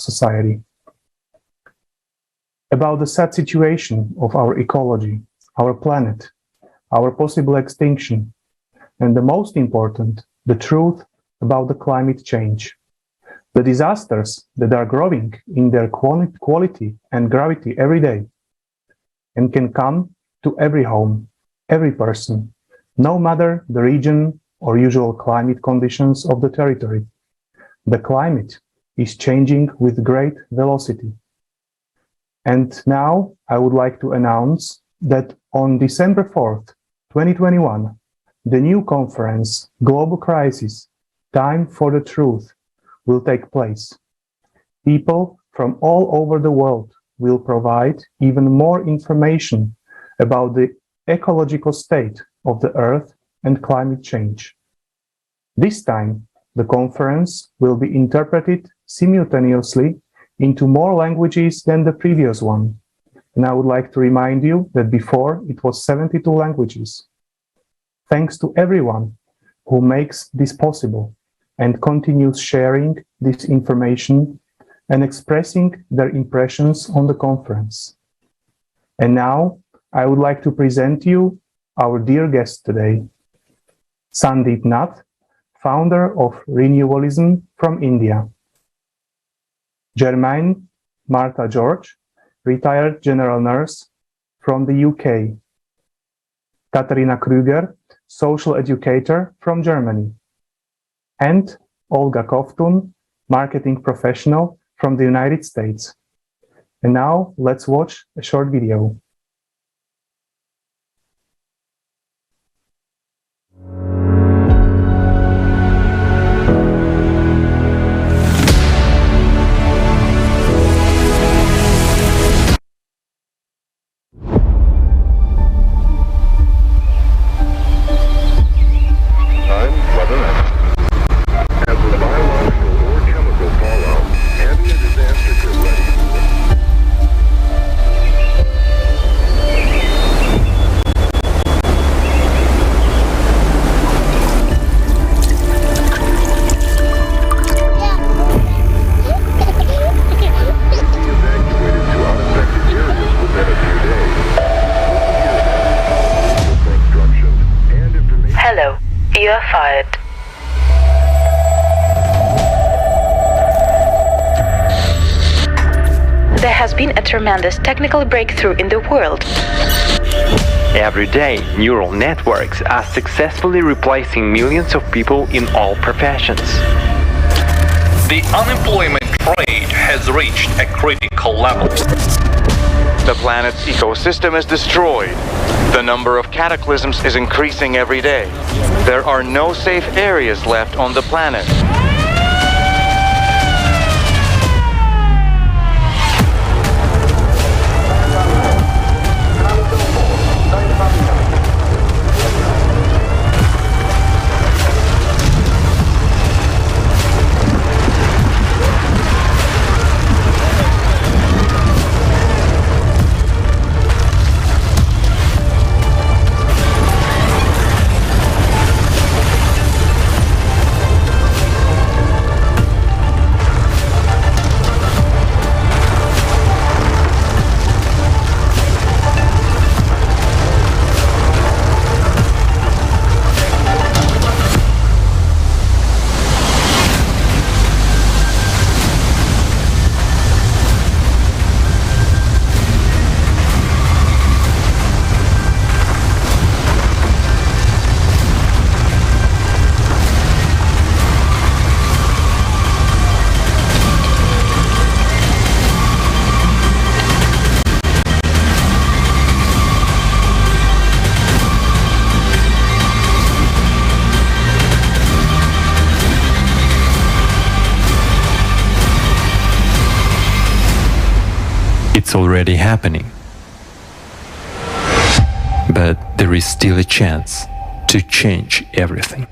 society. About the sad situation of our ecology, our planet, our possible extinction, and the most important, the truth about the climate change. The disasters that are growing in their quality and gravity every day and can come to every home, every person, no matter the region or usual climate conditions of the territory. The climate is changing with great velocity. And now I would like to announce that on December 4th, 2021, the new conference, Global Crisis, Time for the Truth, will take place. People from all over the world will provide even more information about the ecological state of the Earth and climate change. This time, the conference will be interpreted simultaneously into more languages than the previous one. And I would like to remind you that before it was 72 languages. Thanks to everyone who makes this possible and continues sharing this information and expressing their impressions on the conference. And now I would like to present you our dear guest today, Sandeep Nath, founder of Renewalism from India. Germaine Martha George, retired general nurse from the UK. Katarina Krüger, social educator from Germany. And Olga Kovtun, marketing professional from the United States. And now let's watch a short video. Fired. There has been a tremendous technical breakthrough in the world. Every day, neural networks are successfully replacing millions of people in all professions. The unemployment rate has reached a critical level. The planet's ecosystem is destroyed. The number of cataclysms is increasing every day. There are no safe areas left on the planet. It's already happening. But there is still a chance to change everything.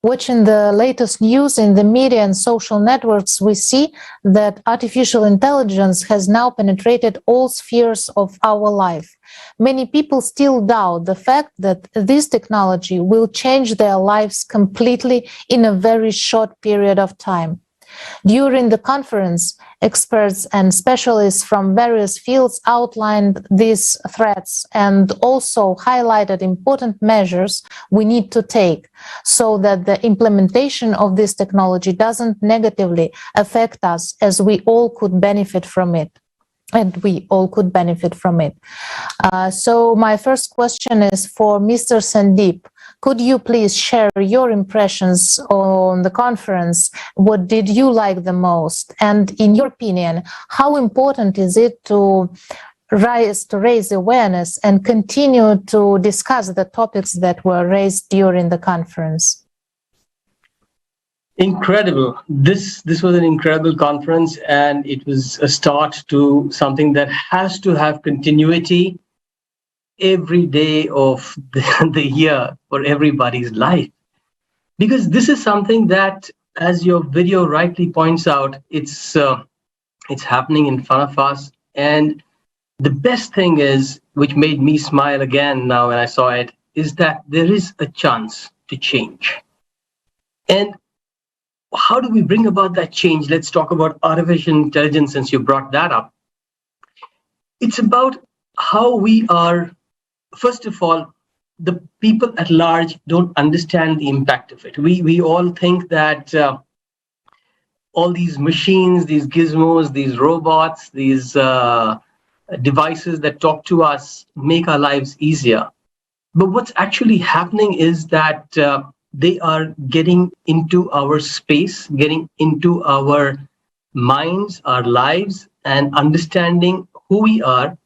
Watching the latest news in the media and social networks, we see that artificial intelligence has now penetrated all spheres of our life. Many people still doubt the fact that this technology will change their lives completely in a very short period of time. During the conference, experts and specialists from various fields outlined these threats and also highlighted important measures we need to take so that the implementation of this technology doesn't negatively affect us, as we all could benefit from it. So my first question is for Mr. Sandeep. Could you please share your impressions on the conference? What did you like the most? And in your opinion, how important is it to raise awareness and continue to discuss the topics that were raised during the conference? Incredible. This was an incredible conference, and it was a start to something that has to have continuity every day of the year for everybody's life. Because this is something that, as your video rightly points out, it's happening in front of us. And the best thing is, which made me smile again now when I saw it, is that there is a chance to change. And how do we bring about that change? Let's talk about artificial intelligence, since you brought that up. It's about how we are, first of all, the people at large don't understand the impact of it. We all think that all these machines, these gizmos, these robots, these devices that talk to us make our lives easier. But what's actually happening is that they are getting into our space, getting into our minds, our lives, and understanding who we are,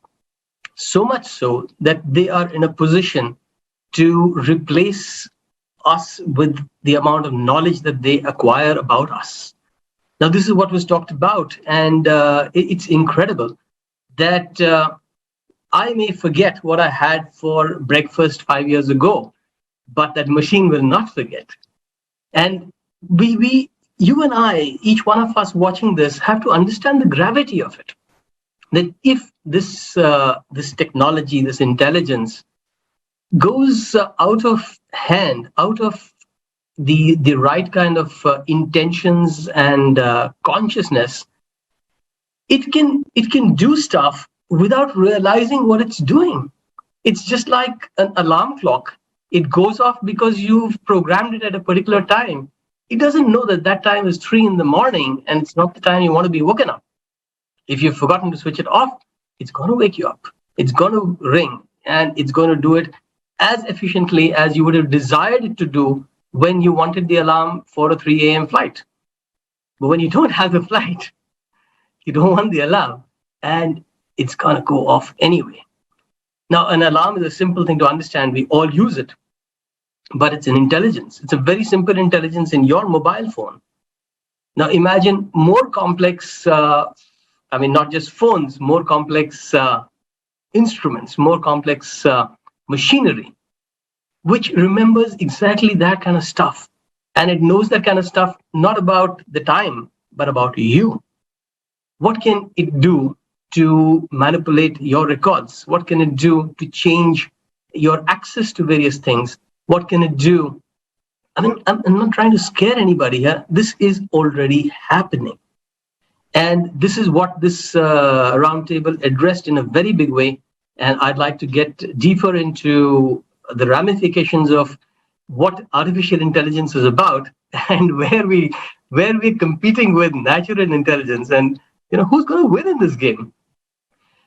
so much so that they are in a position to replace us with the amount of knowledge that they acquire about us. Now, this is what was talked about, and it's incredible that I may forget what I had for breakfast 5 years ago, but that machine will not forget. And you and I, each one of us watching this, have to understand the gravity of it. That if this technology, this intelligence, goes out of hand, out of the right kind of intentions and consciousness, it can do stuff without realizing what it's doing. It's just like an alarm clock. It goes off because you've programmed it at a particular time. It doesn't know that that time is 3 in the morning and it's not the time you want to be woken up. If you've forgotten to switch it off, it's going to wake you up. It's going to ring, and it's going to do it as efficiently as you would have desired it to do when you wanted the alarm for a 3 a.m. flight. But when you don't have the flight, you don't want the alarm, and it's going to go off anyway. Now, an alarm is a simple thing to understand. We all use it, but it's an intelligence. It's a very simple intelligence in your mobile phone. Now, imagine more complex, not just phones, more complex instruments, more complex machinery, which remembers exactly that kind of stuff. And it knows that kind of stuff, not about the time, but about you. What can it do to manipulate your records? What can it do to change your access to various things? What can it do? I mean, I'm not trying to scare anybody here. This is already happening. And this is what this roundtable addressed in a very big way. And I'd like to get deeper into the ramifications of what artificial intelligence is about and where we're competing with natural intelligence, and who's going to win in this game.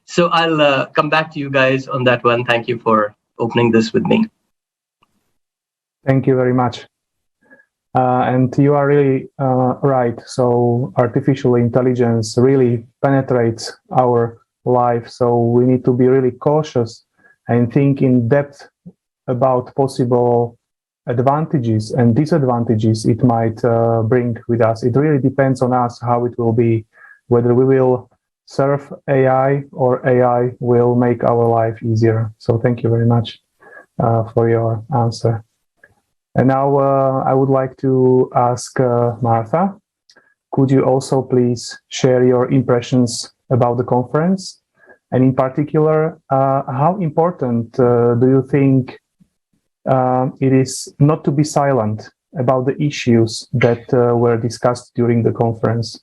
So I'll come back to you guys on that one. Thank you for opening this with me. Thank you very much. And you are really right. So artificial intelligence really penetrates our life. So we need to be really cautious and think in depth about possible advantages and disadvantages it might bring with us. It really depends on us how it will be, whether we will serve AI or AI will make our life easier. So thank you very much for your answer. And now I would like to ask Martha, could you also please share your impressions about the conference? And in particular, how important do you think it is not to be silent about the issues that were discussed during the conference?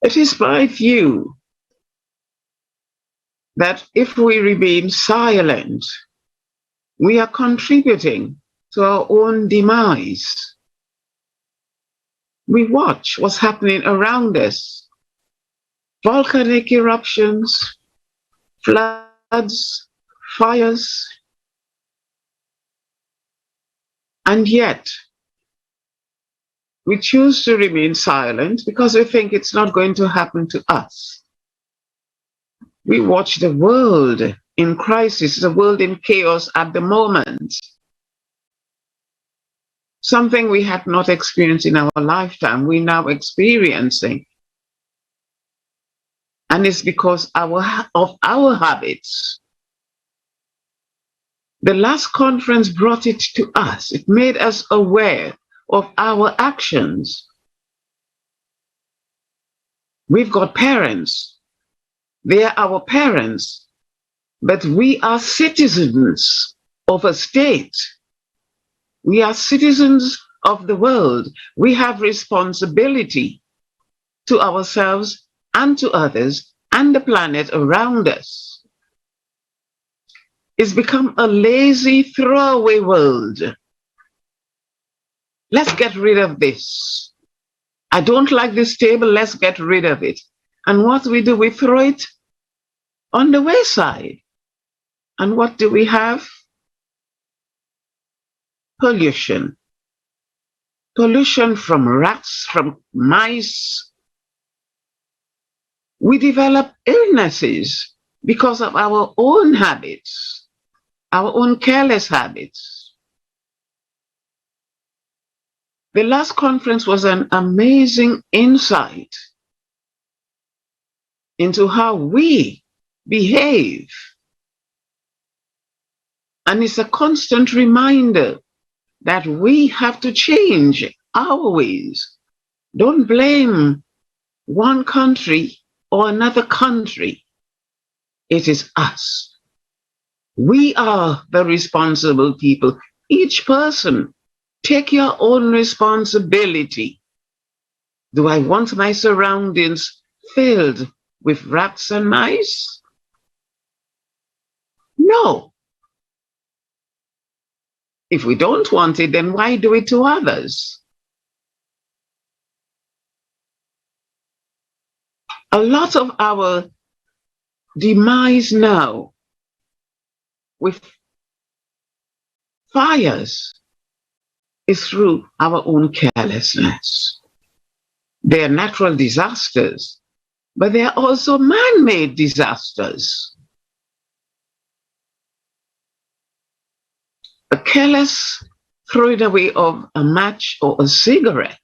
It is my view that if we remain silent, we are contributing to our own demise. We watch what's happening around us. Volcanic eruptions, floods, fires, and yet we choose to remain silent because we think it's not going to happen to us. We watch the world in crisis, the world in chaos at the moment. Something we had not experienced in our lifetime, we're now experiencing. And it's because of our habits. The last conference brought it to us. It made us aware of our actions. We've got parents. They are our parents. But we are citizens of a state. We are citizens of the world. We have responsibility to ourselves and to others and the planet around us. It's become a lazy, throwaway world. Let's get rid of this. I don't like this table, let's get rid of it. And what we do, we throw it on the wayside. And what do we have? Pollution. Pollution from rats, from mice. We develop illnesses because of our own habits, our own careless habits. The last conference was an amazing insight into how we behave. And it's a constant reminder that we have to change our ways. Don't blame one country or another country. It is us. We are the responsible people. Each person, take your own responsibility. Do I want my surroundings filled with rats and mice? No. If we don't want it, then why do it to others? A lot of our demise now with fires is through our own carelessness. They are natural disasters, but they are also man-made disasters. A careless throwing away of a match or a cigarette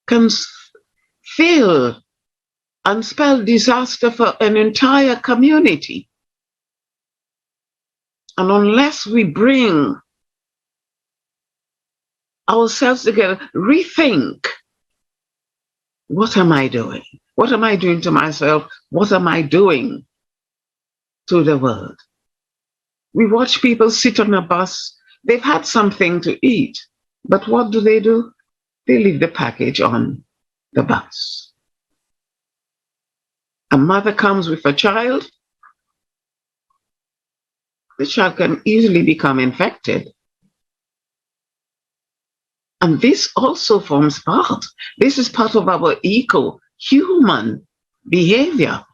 can fill and spell disaster for an entire community. And unless we bring ourselves together, rethink, what am I doing? What am I doing to myself? What am I doing to the world? We watch people sit on a bus. They've had something to eat, but what do? They leave the package on the bus. A mother comes with a child. The child can easily become infected. And this also forms part. This is part of our eco-human behavior.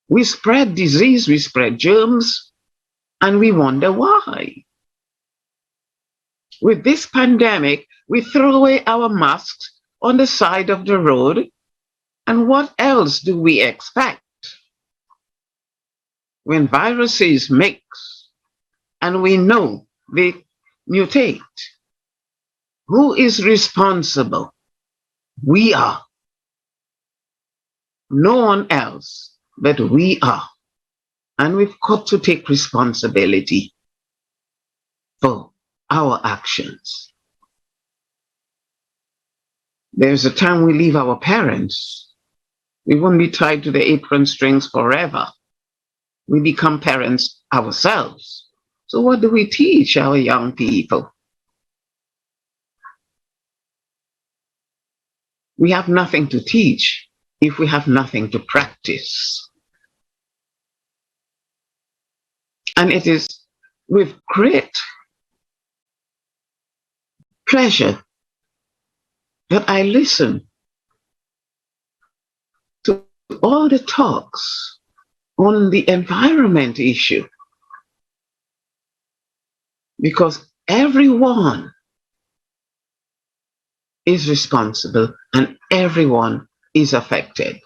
We spread disease, we spread germs, and we wonder why. With this pandemic, we throw away our masks on the side of the road, and what else do we expect? When viruses mix, and we know they mutate, who is responsible? We are. No one else, but we are. And we've got to take responsibility for our actions. There's a time we leave our parents. We won't be tied to the apron strings forever. We become parents ourselves. So what do we teach our young people? We have nothing to teach if we have nothing to practice. And it is with great pleasure that I listen to all the talks on the environment issue, because everyone is responsible and everyone is affected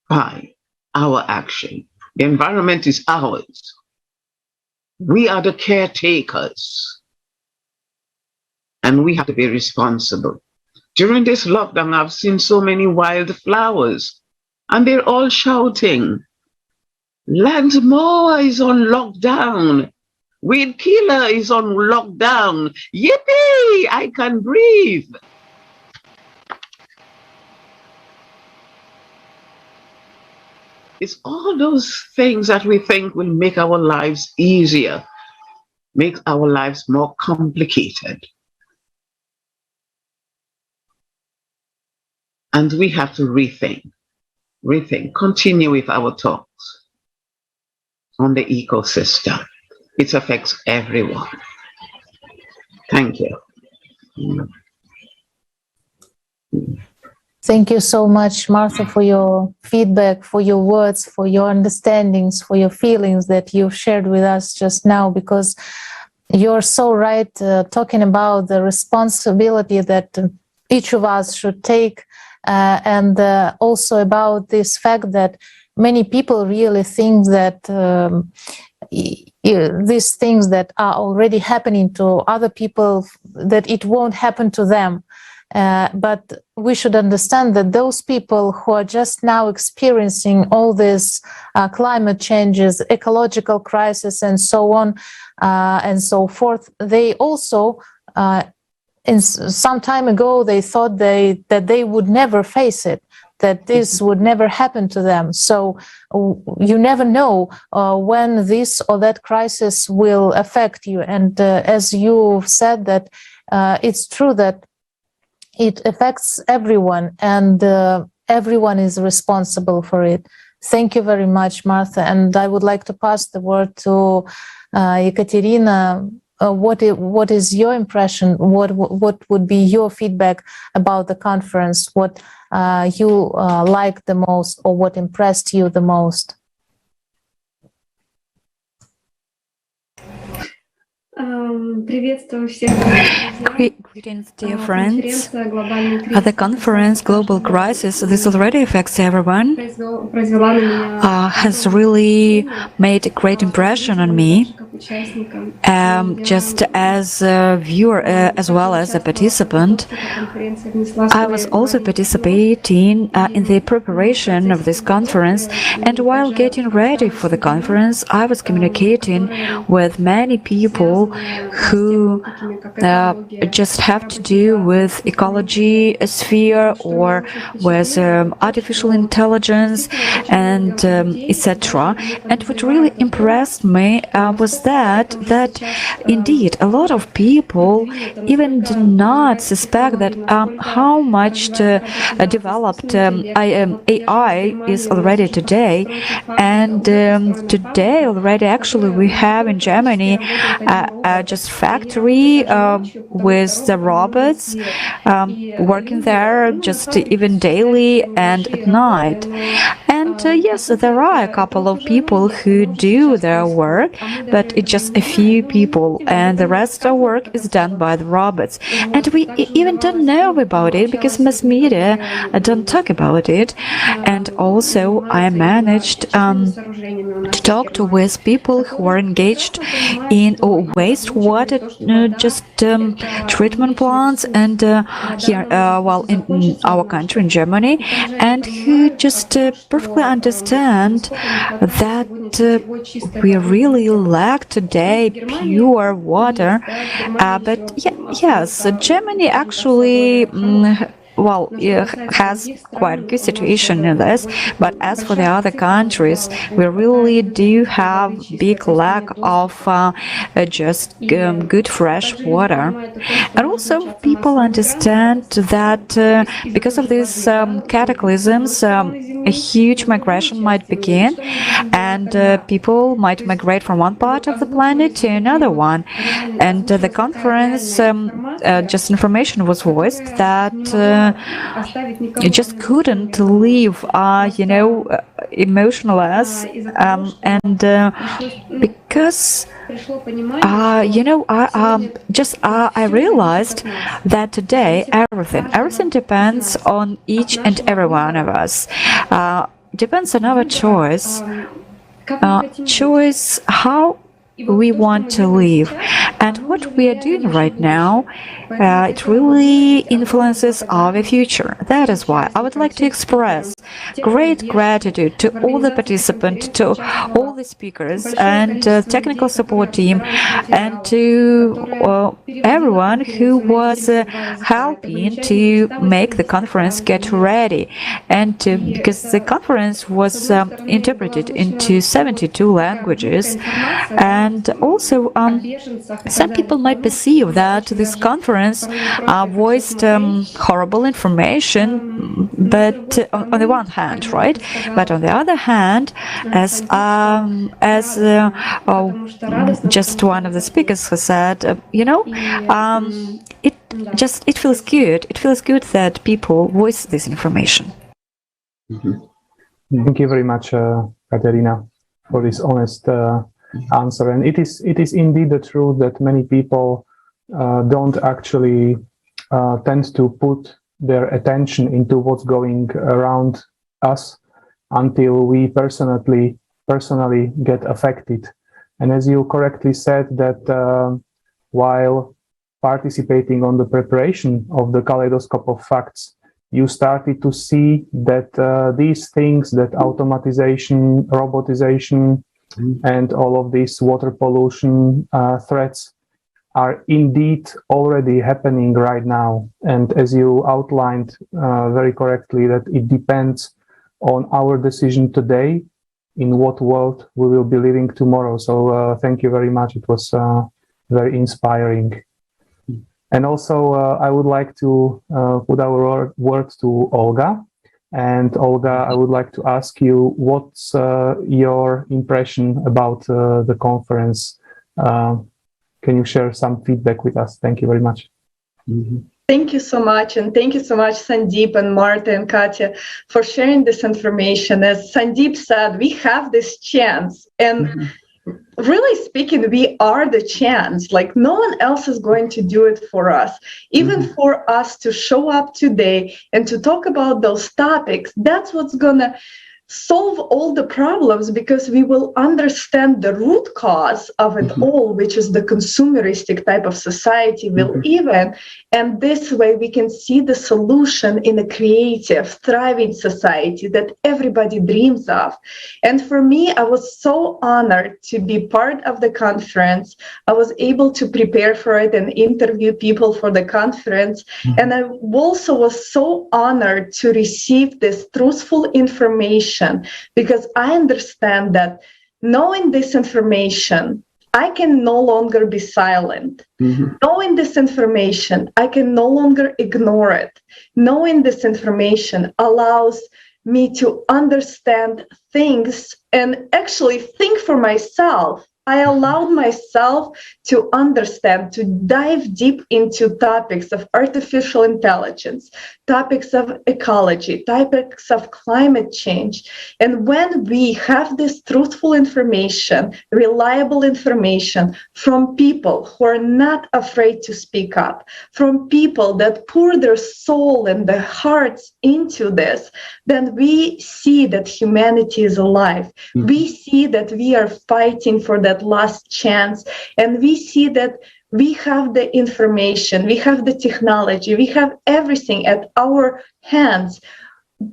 by our action. The environment is ours. We are the caretakers, and we have to be responsible. During this lockdown, I've seen so many wildflowers, and they're all shouting, Landmower is on lockdown. Weed killer is on lockdown. Yippee! I can breathe. It's all those things that we think will make our lives easier, make our lives more complicated. And we have to rethink, continue with our talks on the ecosystem. It affects everyone. Thank you. Thank you so much, Martha, for your feedback, for your words, for your understandings, for your feelings that you've shared with us just now, because you're so right talking about the responsibility that each of us should take, and also about this fact that many people really think that these things that are already happening to other people, that it won't happen to them. But we should understand that those people who are just now experiencing all these climate changes, ecological crisis, and so on and so forth, they also, some time ago, they thought that they would never face it, that this would never happen to them. So you never know when this or that crisis will affect you. And as you said, that it's true that it affects everyone, and everyone is responsible for it. Thank you very much, Martha. And I would like to pass the word to Ekaterina. What is your impression? What would be your feedback about the conference? What you liked the most, or what impressed you the most? Greetings, dear friends. At the conference, Global Crisis, this already affects everyone, has really made a great impression on me, just as a viewer as well as a participant. I was also participating in the preparation of this conference, and while getting ready for the conference, I was communicating with many people who just have to do with ecology sphere or with artificial intelligence and etc. And what really impressed me was that indeed a lot of people even do not suspect that how much developed AI is already today. And today already actually we have in Germany just factory with the robots working there just even daily and at night. And yes, there are a couple of people who do their work, but it's just a few people, and the rest of work is done by the robots. And we even don't know about it because mass media don't talk about it. And also I managed to talk with people who are engaged in wastewater treatment plants, and here in our country, in Germany, and who just perfectly understand that we really lack today pure water. But yes, Germany actually has quite a good situation in this, but as for the other countries, we really do have big lack of just good fresh water. And also people understand that because of these cataclysms, a huge migration might begin, and people might migrate from one part of the planet to another one. And the conference, just information was voiced that you just couldn't leave, emotionless, and because I realized that today everything depends on each and every one of us. Depends on our choice how we want to live. And what we are doing right now, it really influences our future. That is why I would like to express great gratitude to all the participants, to all the speakers and technical support team, and to everyone who was helping to make the conference get ready. And because the conference was interpreted into 72 languages, and also some people might perceive that this conference voiced horrible information, but on the one hand, right? But on the other hand, as just one of the speakers who said, it feels good. It feels good that people voice this information. Thank you very much, Katerina, for this honest answer. And it is indeed the truth that many people don't actually tend to put their attention into what's going around us until we personally get affected. And as you correctly said, that while participating on the preparation of the kaleidoscope of facts, you started to see that these things, that automatization, robotization, and all of these water pollution threats are indeed already happening right now. And as you outlined very correctly, that it depends on our decision today in what world we will be living tomorrow. So thank you very much. It was very inspiring. And also I would like to put our word to Olga. And Olga, I would like to ask you, what's your impression about the conference? Can you share some feedback with us? Thank you very much. Thank you so much. And thank you so much, Sandeep and Marta and Katya, for sharing this information. As Sandeep said, we have this chance. And really speaking, we are the chance. Like, no one else is going to do it for us. Even for us to show up today and to talk about those topics, that's what's gonna solve all the problems, because we will understand the root cause of it all, which is the consumeristic type of society we live in. And this way we can see the solution in a creative, thriving society that everybody dreams of. And for me, I was so honored to be part of the conference. I was able to prepare for it and interview people for the conference. And I also was so honored to receive this truthful information, because I understand that knowing this information, I can no longer be silent. Knowing this information, I can no longer ignore it. Knowing this information allows me to understand things and actually think for myself. I allowed myself to understand, to dive deep into topics of artificial intelligence, topics of ecology, topics of climate change. And when we have this truthful information, reliable information from people who are not afraid to speak up, from people that pour their soul and their hearts into this, then we see that humanity is alive. We see that we are fighting for that last chance, and we see that we have the information, we have the technology, we have everything at our hands.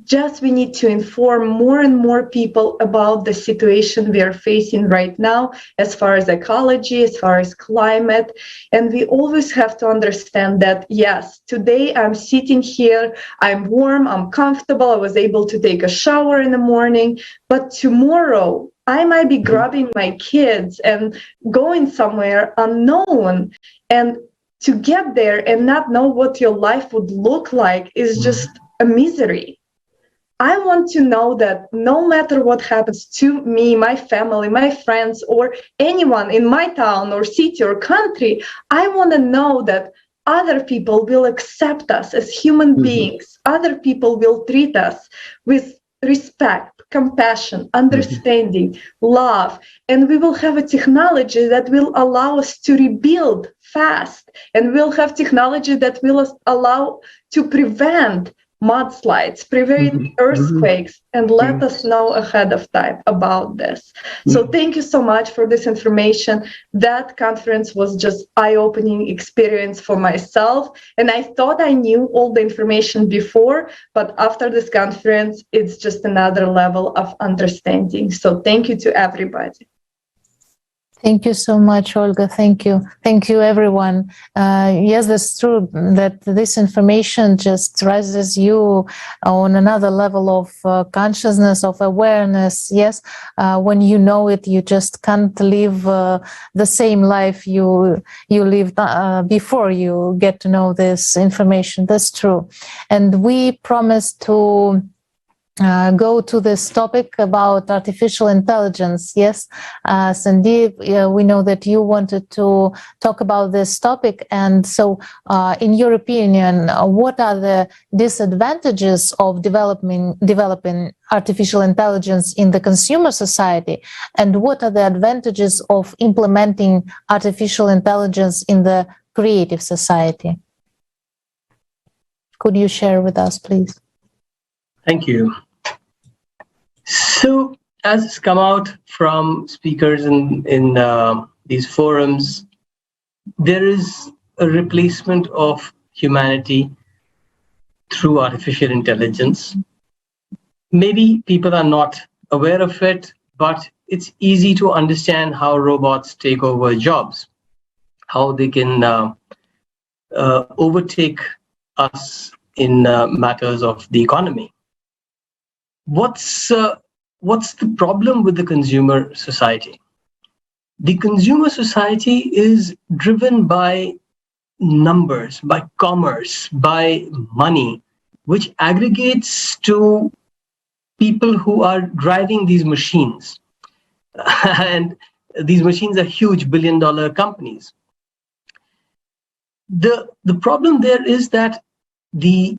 just we need to inform more and more people about the situation we are facing right now, as far as ecology, as far as climate. And we always have to understand that, yes, today I'm sitting here, I'm warm, I'm comfortable, I was able to take a shower in the morning, but tomorrow I might be grabbing my kids and going somewhere unknown. And to get there and not know what your life would look like is just a misery. I want to know that no matter what happens to me, my family, my friends, or anyone in my town or city or country, I want to know that other people will accept us as human beings. Other people will treat us with respect, compassion, understanding, love, and we will have a technology that will allow us to rebuild fast, and we'll have technology that will allow to prevent mudslides, prevent earthquakes, and let us know ahead of time about this. So thank you so much for this information. That conference was just eye-opening experience for myself. And I thought I knew all the information before, but after this conference, it's just another level of understanding. So thank you to everybody. Thank you so much, Olga. Thank you. Thank you, everyone. Yes, it's true that this information just raises you on another level of consciousness, of awareness. Yes, when you know it, you just can't live the same life you lived before you get to know this information. That's true. And we promise to go to this topic about artificial intelligence. Yes, Sandeep, we know that you wanted to talk about this topic. And so, in your opinion, what are the disadvantages of developing artificial intelligence in the consumer society? And what are the advantages of implementing artificial intelligence in the creative society? Could you share with us, please? Thank you. So, as has come out from speakers in these forums, there is a replacement of humanity through artificial intelligence. Maybe people are not aware of it, but it's easy to understand how robots take over jobs, how they can overtake us in matters of the economy. What's the problem with the consumer society? The consumer society is driven by numbers, by commerce, by money, which aggregates to people who are driving these machines. And these machines are huge billion-dollar companies. The problem there is that the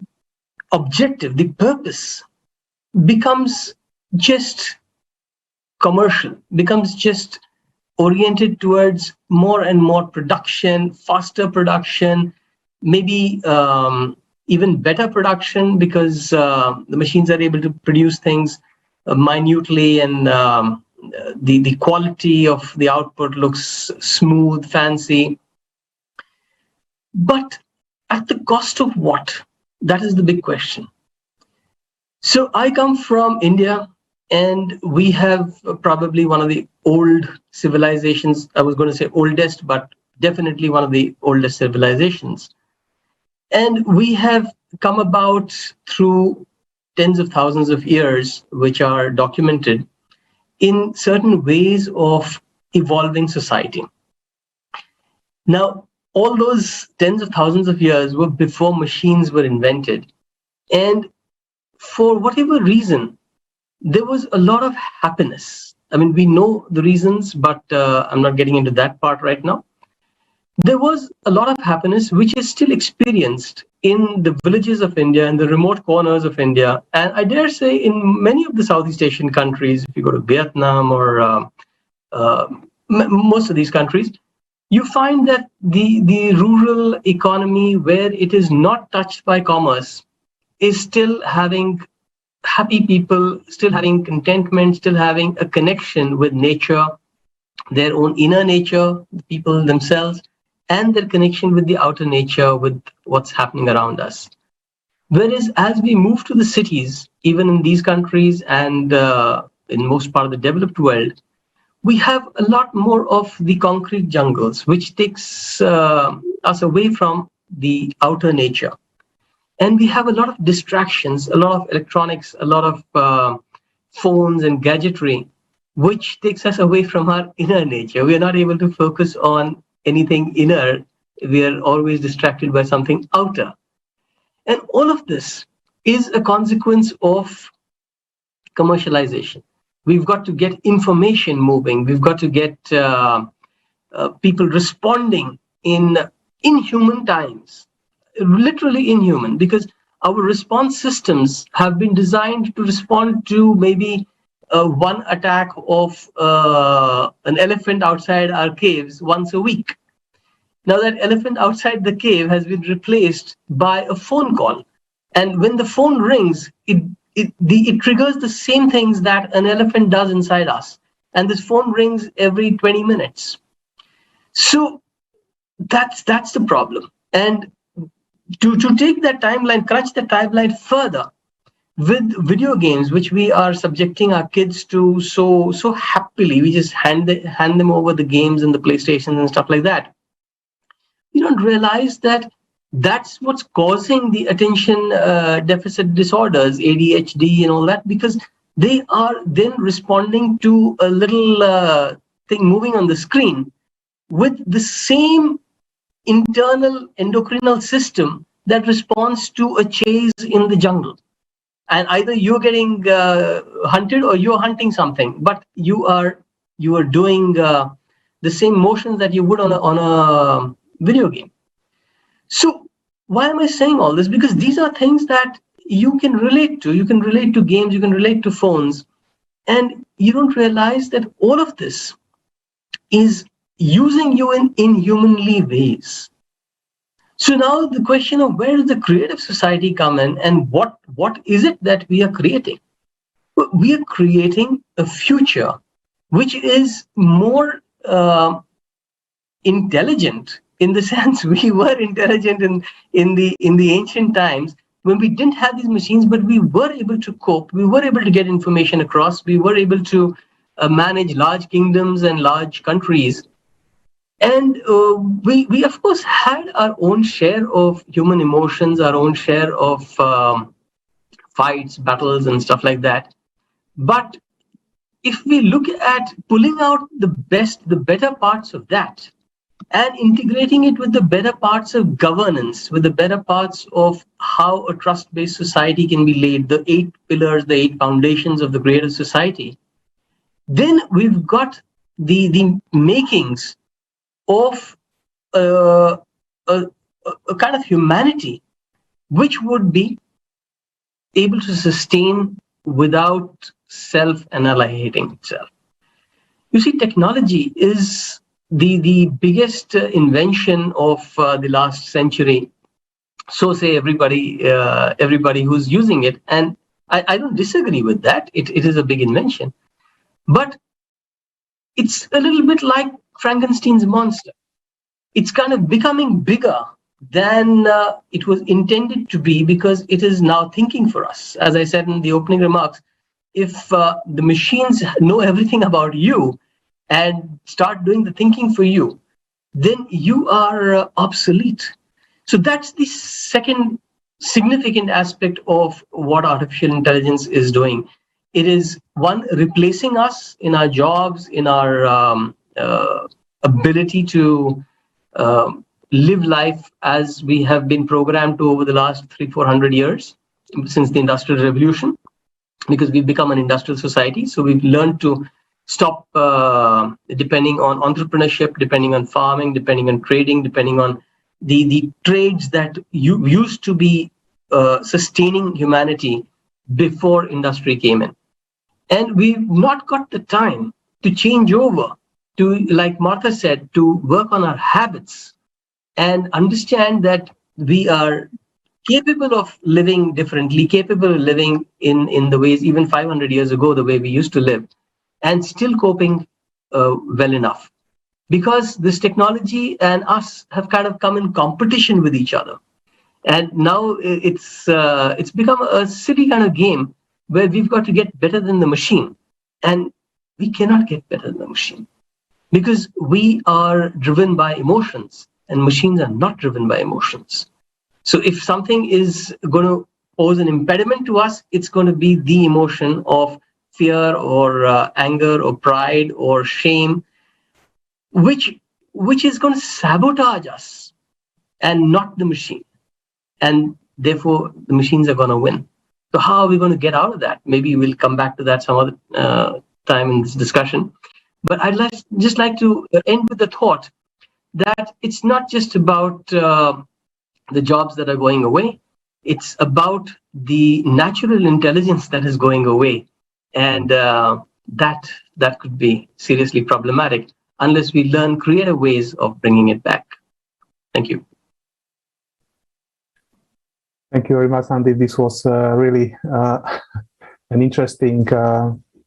objective, the purpose, becomes just commercial, becomes just oriented towards more and more production, faster production, maybe even better production, because the machines are able to produce things minutely, and the quality of the output looks smooth, fancy. But at the cost of what? That is the big question. So I come from India, and we have probably one of the old civilizations. I was going to say oldest, but definitely one of the oldest civilizations. And we have come about through tens of thousands of years, which are documented in certain ways of evolving society. Now, all those tens of thousands of years were before machines were invented. And for whatever reason, there was a lot of happiness. I mean, we know the reasons, but I'm not getting into that part right now. There was a lot of happiness which is still experienced in the villages of India and the remote corners of India. And I dare say in many of the Southeast Asian countries, if you go to Vietnam or most of these countries, you find that the rural economy, where it is not touched by commerce, is still having happy people, still having contentment, still having a connection with nature, their own inner nature, the people themselves, and their connection with the outer nature, with what's happening around us. Whereas as we move to the cities, even in these countries and in most part of the developed world, we have a lot more of the concrete jungles, which takes us away from the outer nature. And we have a lot of distractions, a lot of electronics, a lot of phones and gadgetry, which takes us away from our inner nature. We are not able to focus on anything inner. We are always distracted by something outer. And all of this is a consequence of commercialization. We've got to get information moving. We've got to get people responding in inhuman times, literally inhuman, because our response systems have been designed to respond to maybe one attack of an elephant outside our caves once a week. Now that elephant outside the cave has been replaced by a phone call. And when the phone rings, it triggers the same things that an elephant does inside us. And this phone rings every 20 minutes. So that's the problem. And to take that timeline, crunch the timeline further with video games, which we are subjecting our kids to so happily, we just hand them over the games and the PlayStations and stuff like that. We don't realize that that's what's causing the attention deficit disorders, ADHD and all that, because they are then responding to a little thing moving on the screen with the same internal endocrinal system that responds to a chase in the jungle. And either you're getting hunted or you're hunting something, but you are doing the same motions that you would on a video game. So why am I saying all this? Because these are things that you can relate to. You can relate to games, you can relate to phones, and you don't realize that all of this is using you in inhumanly ways. So now the question of where does the creative society come in, and what is it that we are creating? Well, we are creating a future which is more intelligent, in the sense we were intelligent in the ancient times when we didn't have these machines, but we were able to cope, we were able to get information across, we were able to manage large kingdoms and large countries. And we of course had our own share of human emotions, our own share of fights, battles and stuff like that. But if we look at pulling out the better parts of that and integrating it with the better parts of governance, with the better parts of how a trust-based society can be laid, the 8 pillars, the 8 foundations of the creative society, then we've got the makings of a kind of humanity which would be able to sustain without self-annihilating itself. You see, technology is the biggest invention of the last century. So say everybody who's using it, and I don't disagree with that. It is a big invention, but it's a little bit like Frankenstein's monster. It's kind of becoming bigger than it was intended to be, because it is now thinking for us. As I said in the opening remarks, if the machines know everything about you and start doing the thinking for you, then you are obsolete. So that's the second significant aspect of what artificial intelligence is doing. It is, one, replacing us in our jobs, in our ability to live life as we have been programmed to over the last 300-400 years since the Industrial Revolution, because we've become an industrial society. So we've learned to stop depending on entrepreneurship, depending on farming, depending on trading, depending on the trades that used to be sustaining humanity before industry came in. And we've not got the time to change over, to, like Martha said, to work on our habits and understand that we are capable of living differently, capable of living in the ways even 500 years ago, the way we used to live, and still coping well enough. Because this technology and us have kind of come in competition with each other. And now it's become a silly kind of game where we've got to get better than the machine. And we cannot get better than the machine because we are driven by emotions and machines are not driven by emotions. So if something is going to pose an impediment to us, it's going to be the emotion of fear or anger or pride or shame, which is going to sabotage us and not the machine. And therefore, the machines are going to win. So how are we going to get out of that? Maybe we'll come back to that some other time in this discussion. But I'd just like to end with the thought that it's not just about the jobs that are going away. It's about the natural intelligence that is going away. And that could be seriously problematic unless we learn creative ways of bringing it back. Thank you. Thank you very much, Andy. This was really an interesting,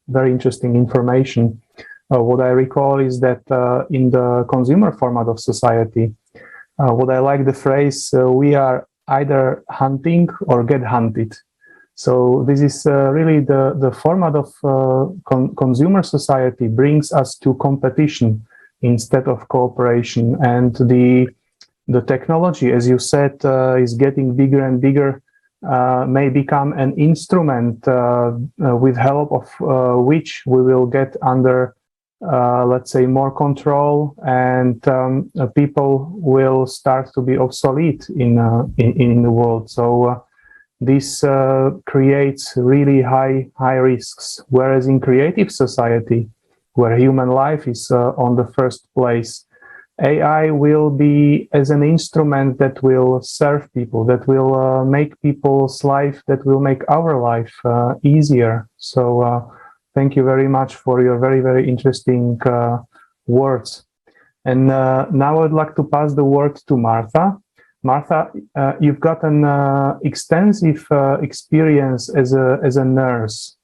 very interesting information. What I recall is that in the consumer format of society, what I like the phrase, we are either hunting or get hunted. So this is really the format of consumer society brings us to competition instead of cooperation. And the technology, as you said, is getting bigger and bigger, may become an instrument with help of which we will get under, let's say, more control, and people will start to be obsolete in the world. So this creates really high risks. Whereas in creative society, where human life is on the first place, AI will be as an instrument that will serve people, that will make people's life, that will make our life easier. So thank you very much for your very, very interesting words. And now I'd like to pass the word to Martha. Martha, you've got an extensive experience as a nurse.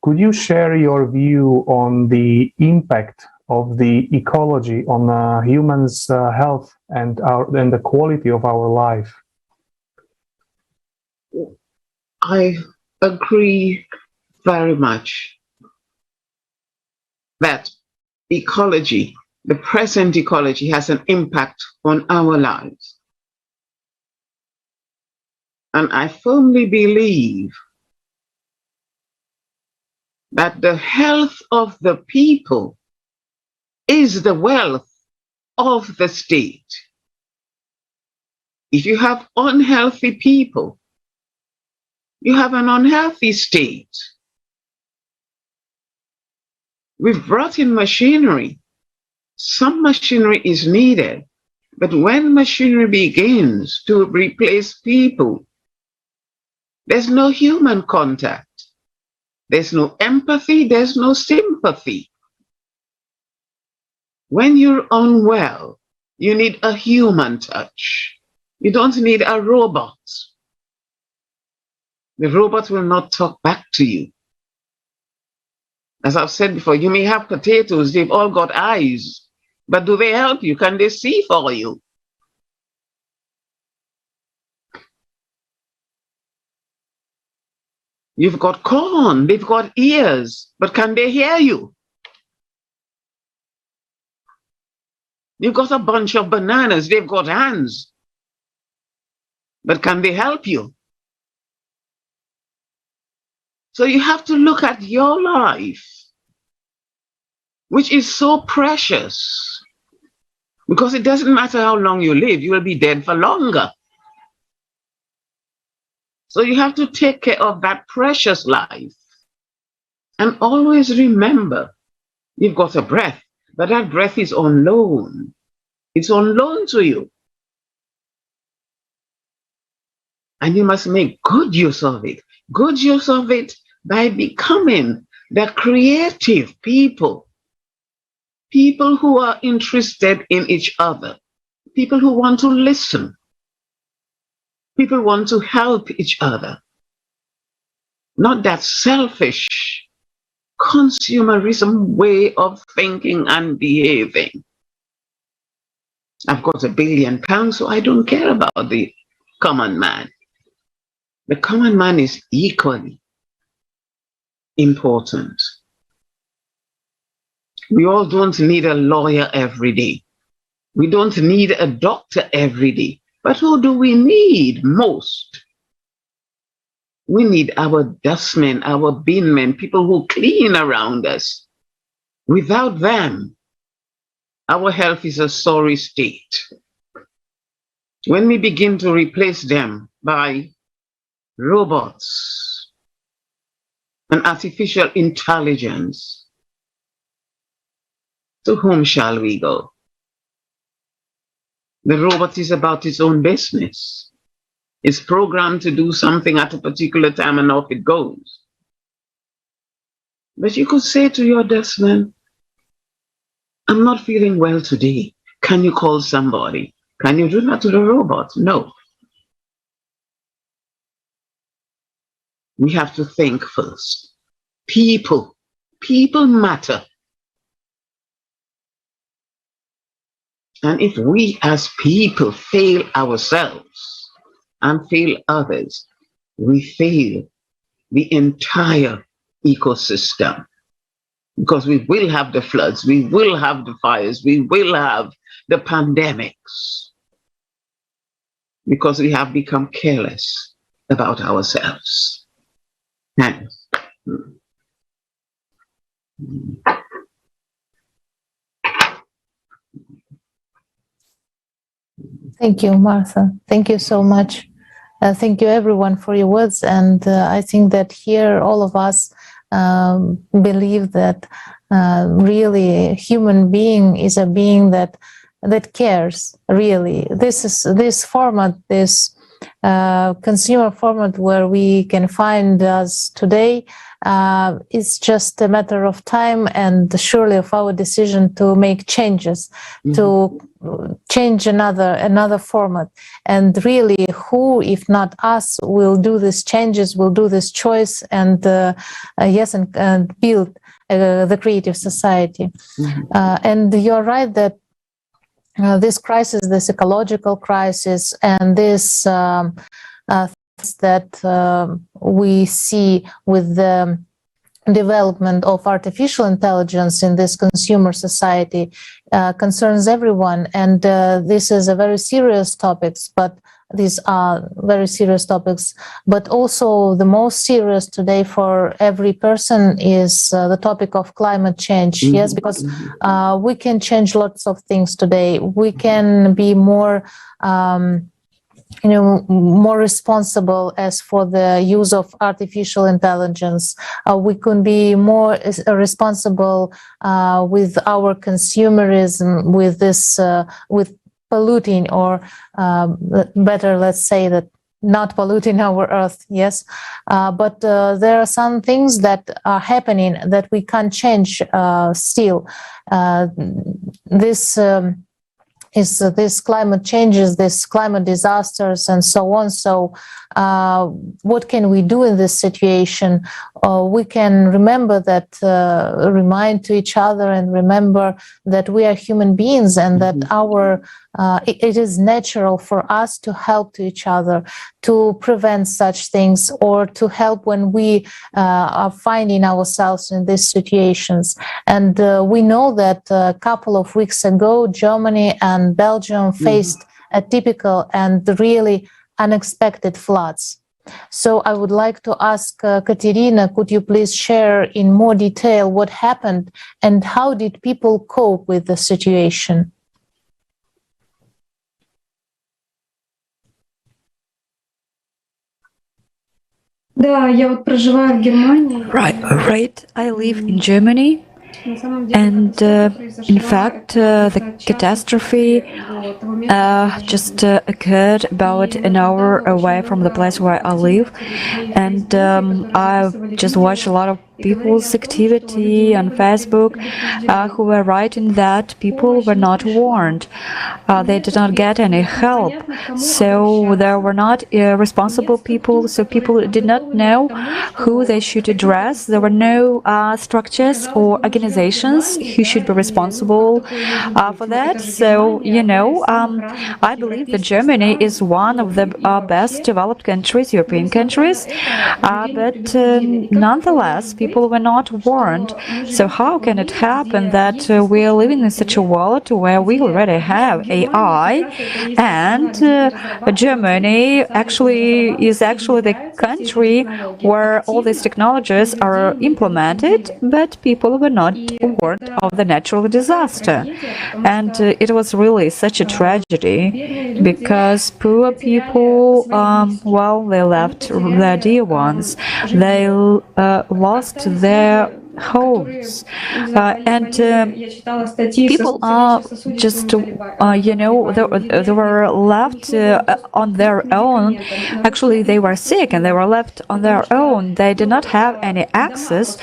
Could you share your view on the impact of the ecology on humans' health and the quality of our life? I agree very much that ecology, the present ecology, has an impact on our lives. And I firmly believe that the health of the people is the wealth of the state. If you have unhealthy people, you have an unhealthy state. We've brought in machinery. Some machinery is needed, but when machinery begins to replace people, there's no human contact. There's no empathy, there's no sympathy. When you're unwell, you need a human touch. You don't need a robot. The robot will not talk back to you. As I've said before, you may have potatoes, they've all got eyes, but do they help you? Can they see for you? You've got corn, they've got ears, but can they hear you? You've got a bunch of bananas, they've got hands, but can they help you? So you have to look at your life, which is so precious, because it doesn't matter how long you live, you will be dead for longer. So you have to take care of that precious life. And always remember, you've got a breath, but that breath is on loan. It's on loan to you. And you must make good use of it. Good use of it by becoming the creative people. People who are interested in each other. People who want to listen. People want to help each other. Not that selfish, consumerism way of thinking and behaving. I've got £1 billion, so I don't care about the common man. The common man is equally important. We all don't need a lawyer every day. We don't need a doctor every day. But who do we need most? We need our dustmen, our bin men, people who clean around us. Without them, our health is a sorry state. When we begin to replace them by robots and artificial intelligence, to whom shall we go? The robot is about its own business. It's programmed to do something at a particular time and off it goes. But you could say to your dustman, I'm not feeling well today. Can you call somebody? Can you do that to the robot? No. We have to think first. People matter. And if we as people fail ourselves and fail others, we fail the entire ecosystem. Because we will have the floods, we will have the fires, we will have the pandemics. Because we have become careless about ourselves. Thanks. Thank you, Martha. Thank you so much. Thank you, everyone, for your words. And I think that here all of us believe that really a human being is a being that cares. Really, this format, this consumer format where we can find us today, is just a matter of time and surely of our decision to make changes, to change another format. And really, who, if not us, will do these changes, will do this choice, and and build the creative society. And you're right that this crisis, this ecological crisis, and this that we see with the development of artificial intelligence in this consumer society concerns everyone. And this is a very serious topic, but these are very serious topics. But also the most serious today for every person is the topic of climate change. Yes, because we can change lots of things today. We can be more more responsible as for the use of artificial intelligence. We can be more responsible with our consumerism, with this, with polluting, or better, let's say that not polluting our earth. Yes, but there are some things that are happening that we can't change still. This climate changes, this climate disasters, and so on. So what can we do in this situation? We can remember that, remind to each other and remember that we are human beings, and that it is natural for us to help to each other, to prevent such things, or to help when we are finding ourselves in these situations. And we know that a couple of weeks ago, Germany and Belgium faced a typical and really unexpected floods. So I would like to ask Katerina, could you please share in more detail what happened and how did people cope with the situation? Right. I live in Germany. And in fact, the catastrophe just occurred about an hour away from the place where I live. And I just watched a lot of people's activity on Facebook who were writing that people were not warned. They did not get any help. So there were not responsible people. So people did not know who they should address. There were no structures or organizations who should be responsible for that. So, I believe that Germany is one of the best developed countries, European countries. But nonetheless, people people were not warned. So how can it happen that we are living in such a world where we already have AI, and Germany is actually the country where all these technologies are implemented, but people were not warned of the natural disaster. And it was really such a tragedy, because poor people, they left their dear ones. They lost their homes, and people are just they were left on their own. Actually, they were sick and they were left on their own. They did not have any access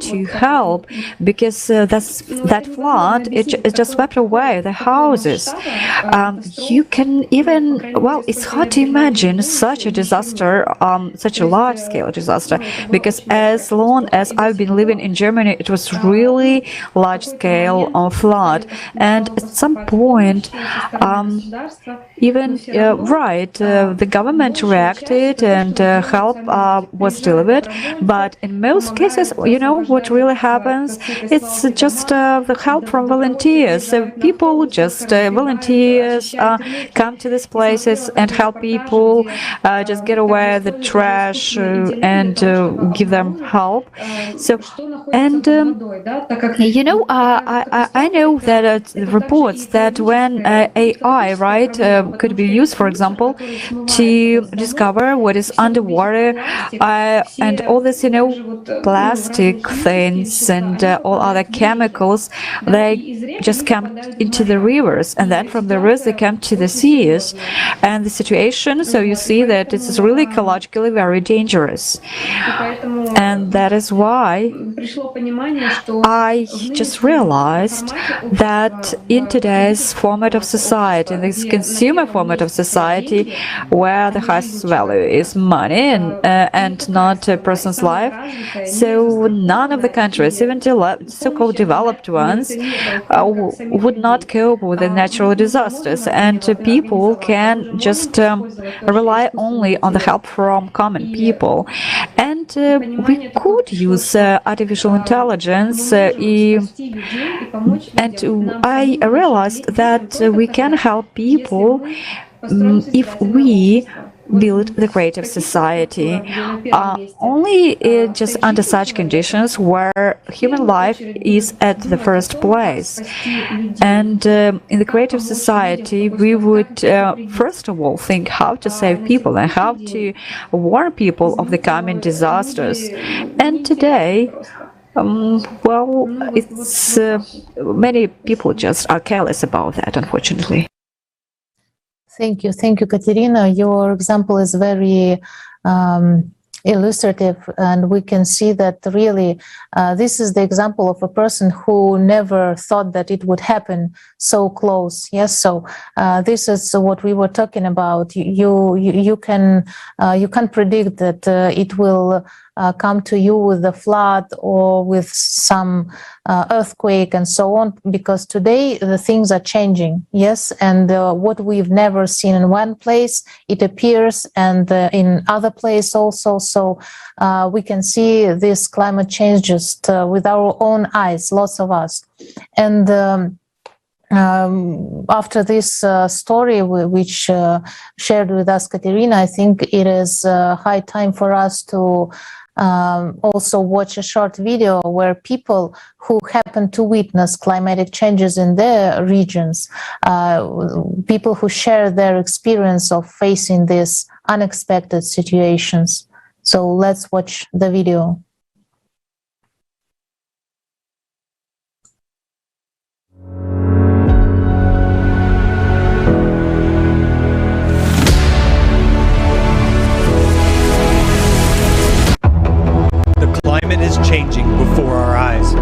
to help, because that flood, it just swept away the houses. You can even, it's hard to imagine such a disaster, such a large-scale disaster, because as long as I've been living in Germany, it was really large-scale flood, and at some point, the government reacted and help was delivered. But in most cases, what really happens? It's just the help from volunteers. So people volunteers come to these places and help people just get away the trash and give them help. So, and I know that reports that when AI, could be used, for example, to discover what is underwater, and all this, plastic things and all other chemicals, they just come into the rivers, and then from the rivers they come to the seas, and the situation, so you see that it's really ecologically very dangerous. And that is why I just realized that in today's format of society, in this consumer format of society, where the highest value is money and not a person's life, so none of the countries, even so-called developed ones, would not cope with the natural disasters, and people can just rely only on the help from common people. And we could use artificial intelligence, and I realized that we can help people if we build the creative society, only just under such conditions where human life is at the first place. And in the creative society, we would first of all think how to save people and how to warn people of the coming disasters. And today, it's many people just are careless about that, unfortunately. Thank you, Katerina. Your example is very illustrative, and we can see that really this is the example of a person who never thought that it would happen so close. Yes, so this is what we were talking about. You can predict that it will come to you with a flood or with some earthquake and so on, because today the things are changing. Yes, and what we've never seen in one place, it appears, and in other place also. So we can see this climate change just with our own eyes, lots of us. And after this story which shared with us Katerina, I think it is high time for us to also watch a short video where people who happen to witness climatic changes in their regions, people who share their experience of facing these unexpected situations. So let's watch the video. The climate is changing before our eyes.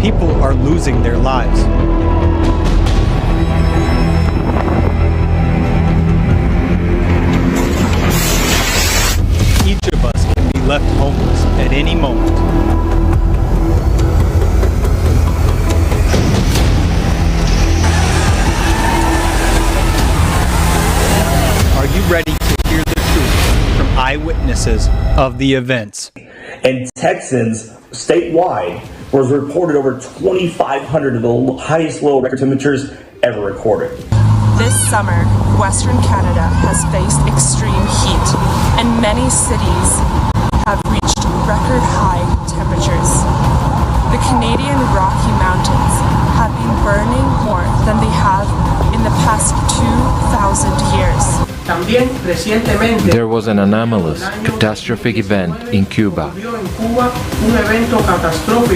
People are losing their lives. Each of us can be left homeless at any moment. Are you ready to hear the truth from eyewitnesses of the events. And Texans statewide was reported over 2,500 of the highest low record temperatures ever recorded. This summer, Western Canada has faced extreme heat, and many cities have reached record high temperatures. The Canadian Rocky Mountains have been burning more than they have in the past 2,000 years. There was an anomalous, catastrophic event in Cuba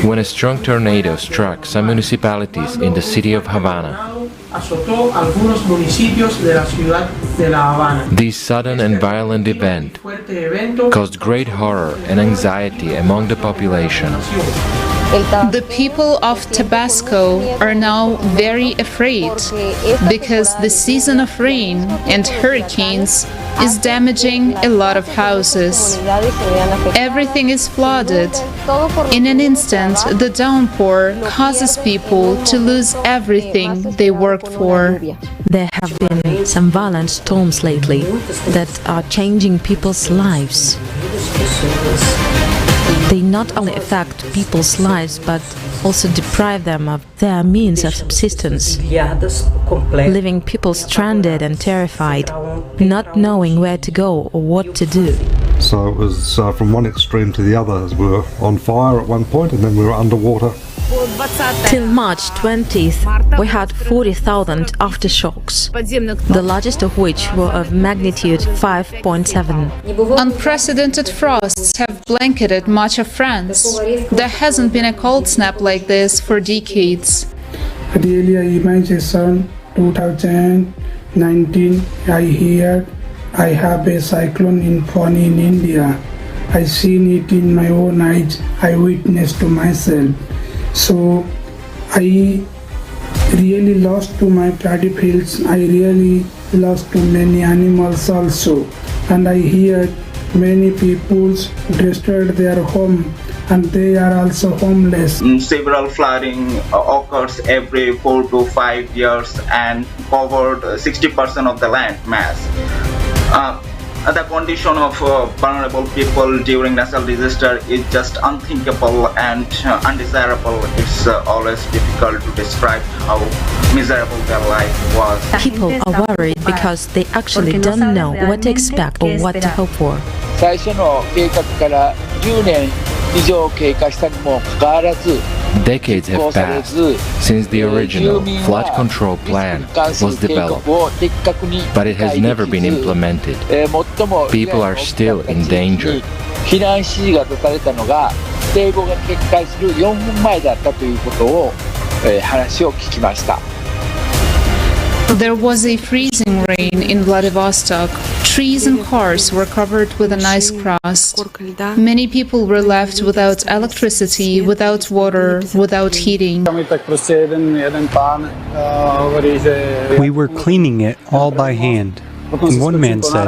when a strong tornado struck some municipalities in the city of Havana. This sudden and violent event caused great horror and anxiety among the population. The people of Tabasco are now very afraid because the season of rain and hurricanes is damaging a lot of houses. Everything is flooded. In an instant, the downpour causes people to lose everything they worked for. There have been some violent storms lately that are changing people's lives. They not only affect people's lives, but also deprive them of their means of subsistence, leaving people stranded and terrified, not knowing where to go or what to do. So it was from one extreme to the other. We were on fire at one point and then we were underwater. Till March 20th, we had 40,000 aftershocks, the largest of which were of magnitude 5.7. Unprecedented frosts have blanketed much of France. There hasn't been a cold snap like this for decades. Really, I imagine 2019, I have a cyclone in Pune in India. I seen it in my own eyes. I witnessed to myself. So I really lost to my paddy fields. I really lost to many animals also. And I hear many people destroyed their home and they are also homeless. Several flooding occurs every 4 to 5 years and covered 60% of the land mass. The condition of vulnerable people during natural disaster is just unthinkable and undesirable. It's always difficult to describe how miserable their life was. People are worried because they actually don't know what to expect or what to hope for. Decades have passed since the original flood control plan was developed, but it has never been implemented. People are still in danger. There was a freezing rain in Vladivostok. Trees and cars were covered with an ice crust. Many people were left without electricity, without water, without heating. We were cleaning it all by hand. And one man said,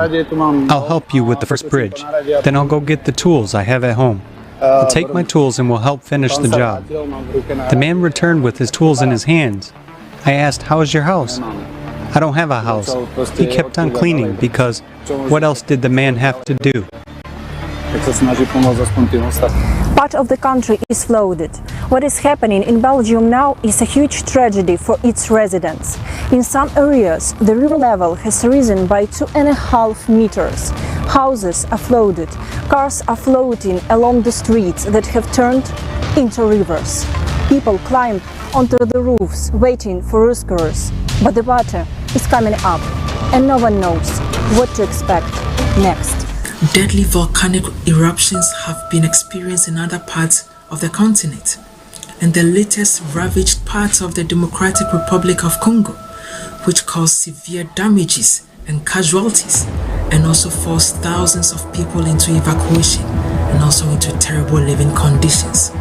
"I'll help you with the first bridge. Then I'll go get the tools I have at home. I'll take my tools and we'll help finish the job." The man returned with his tools in his hands. I asked, "How is your house?" "I don't have a house." He kept on cleaning because what else did the man have to do? Part of the country is flooded. What is happening in Belgium now is a huge tragedy for its residents. In some areas, the river level has risen by 2.5 meters. Houses are flooded. Cars are floating along the streets that have turned into rivers. People climb onto the roofs waiting for rescuers. But the water is coming up and no one knows what to expect next. Deadly volcanic eruptions have been experienced in other parts of the continent, and the latest ravaged parts of the Democratic Republic of Congo, which caused severe damages and casualties, and also forced thousands of people into evacuation and also into terrible living conditions.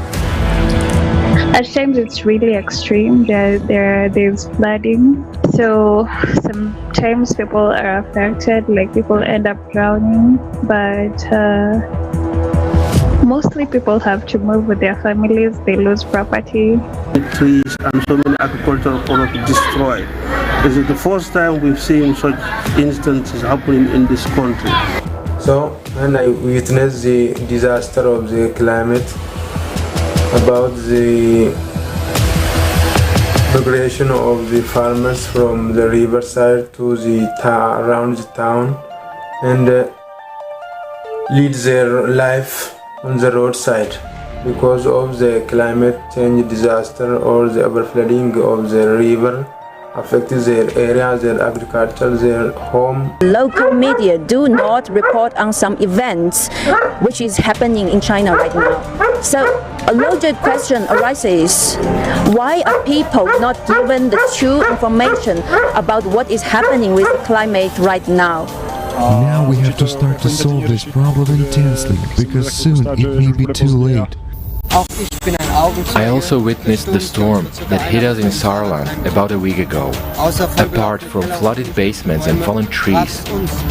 At times it's really extreme. There's flooding, so sometimes people are affected, like people end up drowning, but mostly people have to move with their families. They lose property. Trees and so many agricultural products destroyed. This is the first time we've seen such instances happening in this country. So when I witnessed the disaster of the climate, about the migration of the farmers from the riverside to the around the town, and lead their life on the roadside because of the climate change disaster or the overflooding of the river affected their area, their agriculture, their home. Local media do not report on some events which is happening in China right now. So a logic question arises, why are people not given the true information about what is happening with the climate right now? Now we have to start to solve this problem intensely, because soon it may be too late. I also witnessed the storm that hit us in Saarland about a week ago. Apart from flooded basements and fallen trees,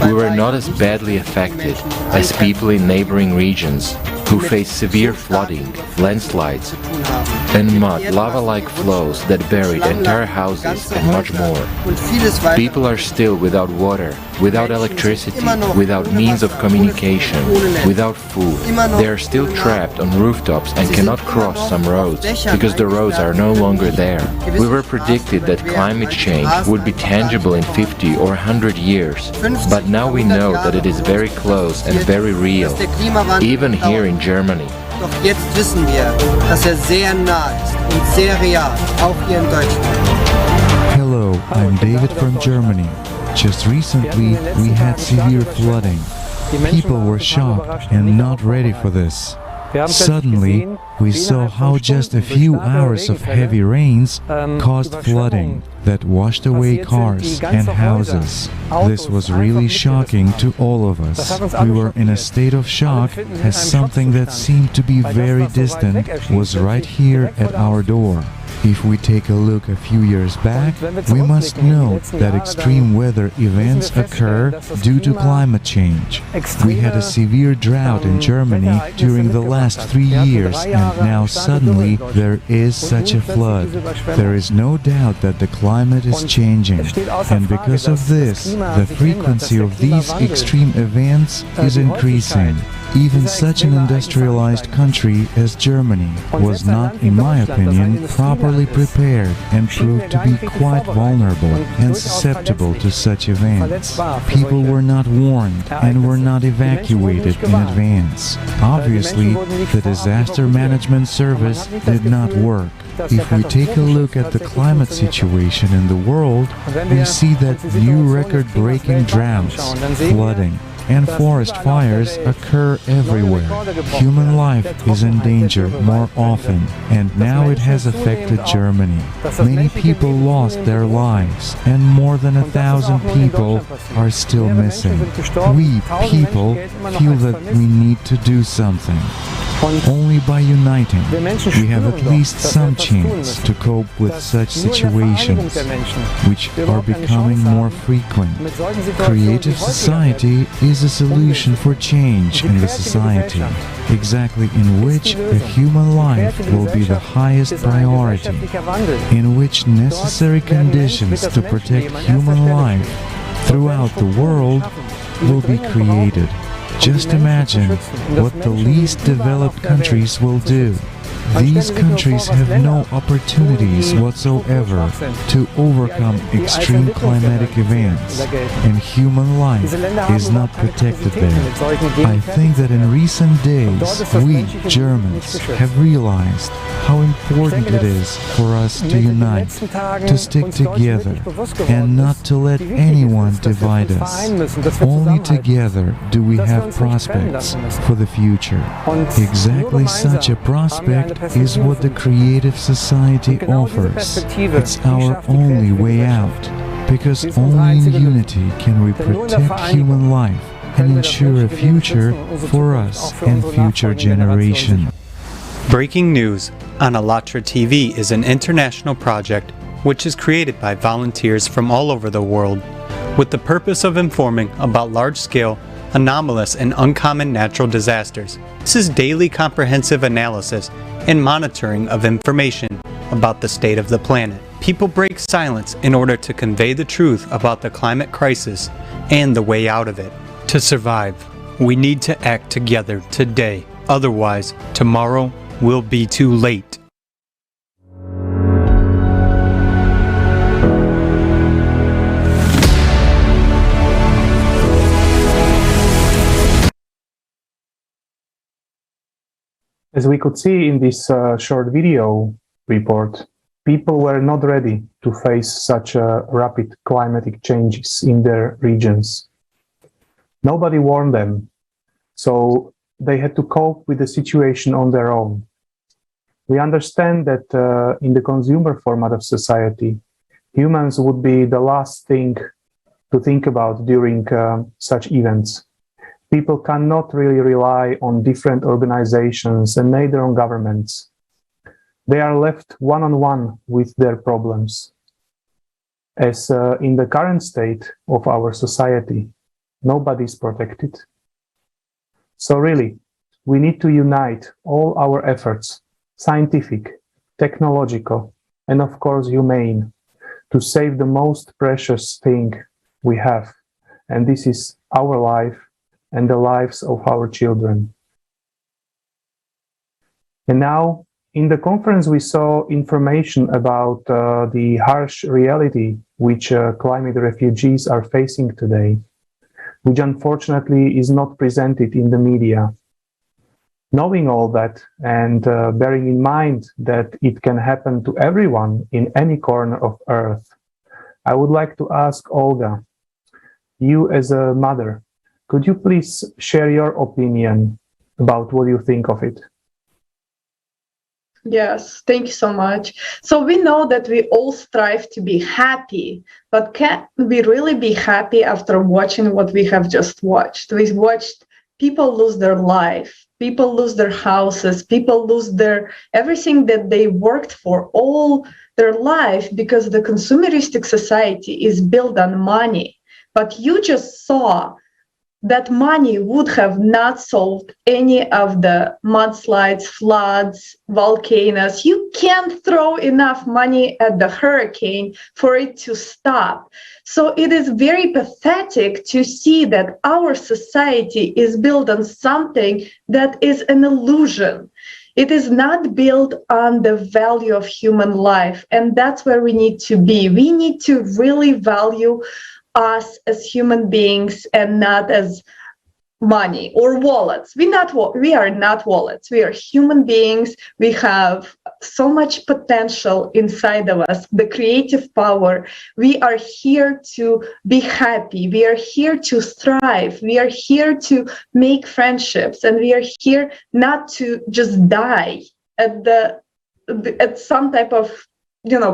we were not as badly affected as people in neighboring regions who face severe flooding, landslides, and mud, lava-like flows that buried entire houses and much more. People are still without water, without electricity, without means of communication, without food. They are still trapped on rooftops and cannot cross some roads because the roads are no longer there. We were predicted that climate change would be tangible in 50 or 100 years, but now we know that it is very close and very real, even here in Germany. Doch jetzt wissen wir, dass sehr nah ist und sehr real, auch hier in Deutschland. Hello, I'm David from Germany. Just recently, we had severe flooding. People were shocked and not ready for this. Suddenly, we saw how just a few hours of heavy rains caused flooding that washed away cars and houses. This was really shocking to all of us. We were in a state of shock as something that seemed to be very distant was right here at our door. If we take a look a few years back, we must note that extreme weather events occur due to climate change. We had a severe drought in Germany during the last 3 years, and now suddenly there is such a flood. There is no doubt that the climate is changing, and because of this, the frequency of these extreme events is increasing. Even such an industrialized country as Germany was not, in my opinion, properly prepared and proved to be quite vulnerable and susceptible to such events. People were not warned and were not evacuated in advance. Obviously, the disaster management service did not work. If we take a look at the climate situation in the world, we see that new record-breaking droughts, flooding, and forest fires occur everywhere. Human life is in danger more often, and now it has affected Germany. Many people lost their lives, and more than 1,000 people are still missing. We, people, feel that we need to do something. Only by uniting, we have at least some chance to cope with such situations, which are becoming more frequent. Creative society is a solution for change in the society, exactly in which a human life will be the highest priority, in which necessary conditions to protect human life throughout the world will be created. Just imagine what the least developed countries will do. These countries have no opportunities whatsoever to overcome extreme climatic events, and human life is not protected there. I think that in recent days, we, Germans, have realized how important it is for us to unite, to stick together, and not to let anyone divide us. Only together do we have prospects for the future. Exactly such a prospect is what the creative society offers. It's our only way out, because only in unity can we protect human life and ensure a future for us and future generations. Breaking News on ALLATRA TV is an international project which is created by volunteers from all over the world with the purpose of informing about large-scale, anomalous, and uncommon natural disasters. This is daily comprehensive analysis and monitoring of information about the state of the planet. People break silence in order to convey the truth about the climate crisis and the way out of it. To survive, We need to act together today. Otherwise, tomorrow will be too late. As we could see in this short video report, people were not ready to face such rapid climatic changes in their regions. Nobody warned them, so they had to cope with the situation on their own. We understand that in the consumer format of society, humans would be the last thing to think about during such events. People cannot really rely on different organizations and neither on governments. They are left one-on-one with their problems. As in the current state of our society, nobody is protected. So really, we need to unite all our efforts, scientific, technological, and of course humane, to save the most precious thing we have, and this is our life and the lives of our children. And now, in the conference, we saw information about the harsh reality which climate refugees are facing today, which unfortunately is not presented in the media. Knowing all that and bearing in mind that it can happen to everyone in any corner of Earth, I would like to ask Olga, you as a mother, could you please share your opinion about what you think of it? Yes, thank you so much. So we know that we all strive to be happy, but can we really be happy after watching what we have just watched? We watched people lose their life, people lose their houses, people lose their everything that they worked for all their life because the consumeristic society is built on money. But you just saw that money would have not solved any of the mudslides, floods, volcanoes. You can't throw enough money at the hurricane for it to stop. So it is very pathetic to see that our society is built on something that is an illusion. It is not built on the value of human life. And that's where we need to be. We need to really value us as human beings and not as money or wallets. We are not wallets. We are human beings. We have so much potential inside of us, the creative power. We are here to be happy. We are here to thrive. We are here to make friendships, and we are here not to just die at some type of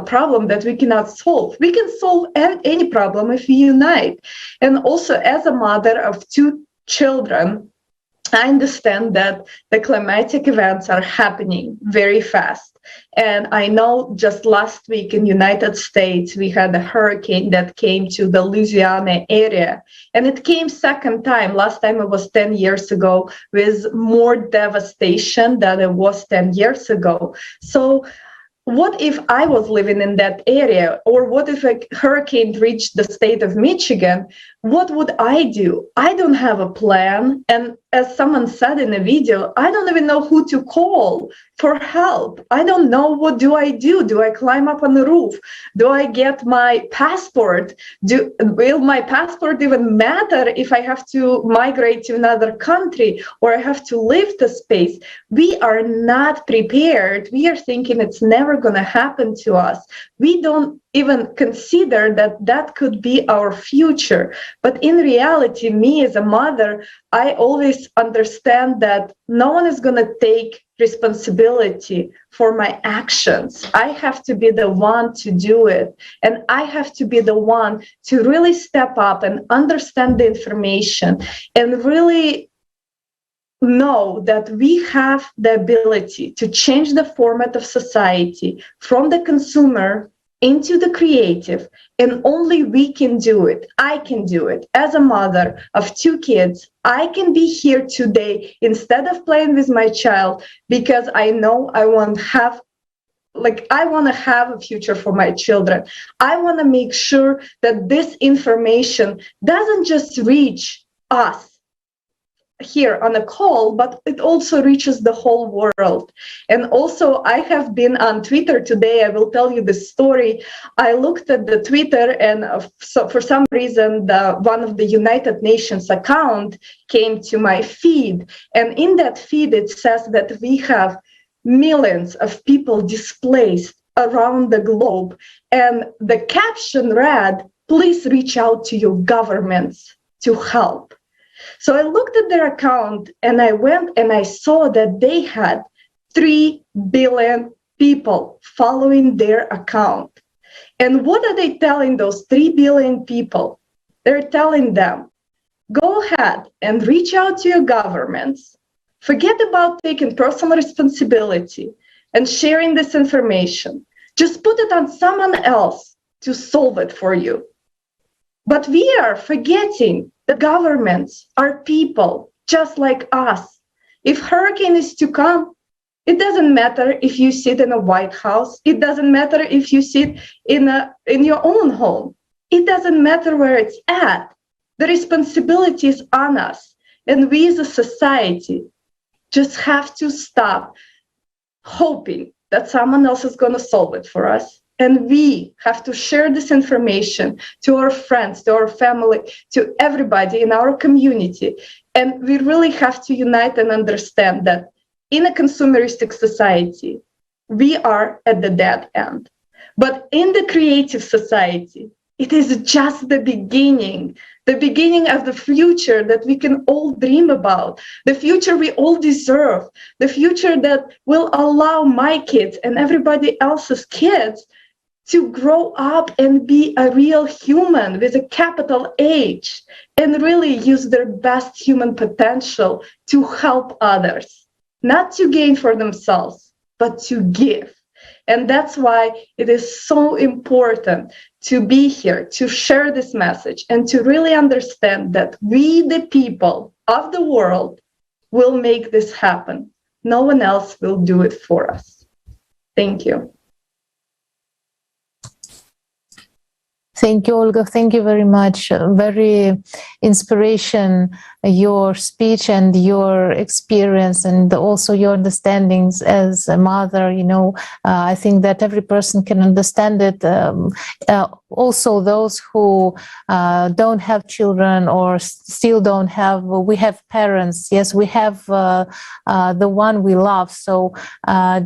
problem that we cannot solve. We can solve any problem if we unite. And also, as a mother of 2 children, I understand that the climatic events are happening very fast. And I know just last week in United States, we had a hurricane that came to the Louisiana area. And it came second time. Last time it was 10 years ago with more devastation than it was 10 years ago. So what if I was living in that area? Or what if a hurricane reached the state of Michigan? What would I do? I don't have a plan. And as someone said in a video, I don't even know who to call for help. I don't know, what do I do? Do I climb up on the roof? Do I get my passport? Will my passport even matter if I have to migrate to another country or I have to leave the space? We are not prepared. We are thinking it's never going to happen to us. We don't even consider that that could be our future. But in reality, me as a mother, I always understand that no one is going to take responsibility for my actions. I have to be the one to do it. And I have to be the one to really step up and understand the information and really know that we have the ability to change the format of society from the consumer into the creative, and only we can do it. I can do it. As a mother of 2 kids, I can be here today instead of playing with my child because I know I want to have a future for my children. I want to make sure that this information doesn't just reach us here on a call, but it also reaches the whole world. And also, I have been on Twitter today. I will tell you this story. I looked at the Twitter, and so for some reason, one of the United Nations account came to my feed. And in that feed, it says that we have millions of people displaced around the globe. And the caption read, "Please reach out to your governments to help." So I looked at their account, and I went and I saw that they had 3 billion people following their account. And what are they telling those 3 billion people? They're telling them, go ahead and reach out to your governments. Forget about taking personal responsibility and sharing this information. Just put it on someone else to solve it for you. But we are forgetting the governments are people just like us. If hurricane is to come, it doesn't matter if you sit in a White House. It doesn't matter if you sit in your own home. It doesn't matter where it's at. The responsibility is on us. And we as a society just have to stop hoping that someone else is going to solve it for us. And we have to share this information to our friends, to our family, to everybody in our community. And we really have to unite and understand that in a consumeristic society, we are at the dead end. But in the creative society, it is just the beginning of the future that we can all dream about, the future we all deserve, the future that will allow my kids and everybody else's kids to grow up and be a real human with a capital H and really use their best human potential to help others, not to gain for themselves, but to give. And that's why it is so important to be here, to share this message, and to really understand that we, the people of the world, will make this happen. No one else will do it for us. Thank you. Thank you, Olga. Thank you very much. Very inspiration, your speech and your experience, and also your understandings as a mother. You know, I think that every person can understand it. Also, those who don't have children or still don't have, we have parents. Yes, we have the one we love. So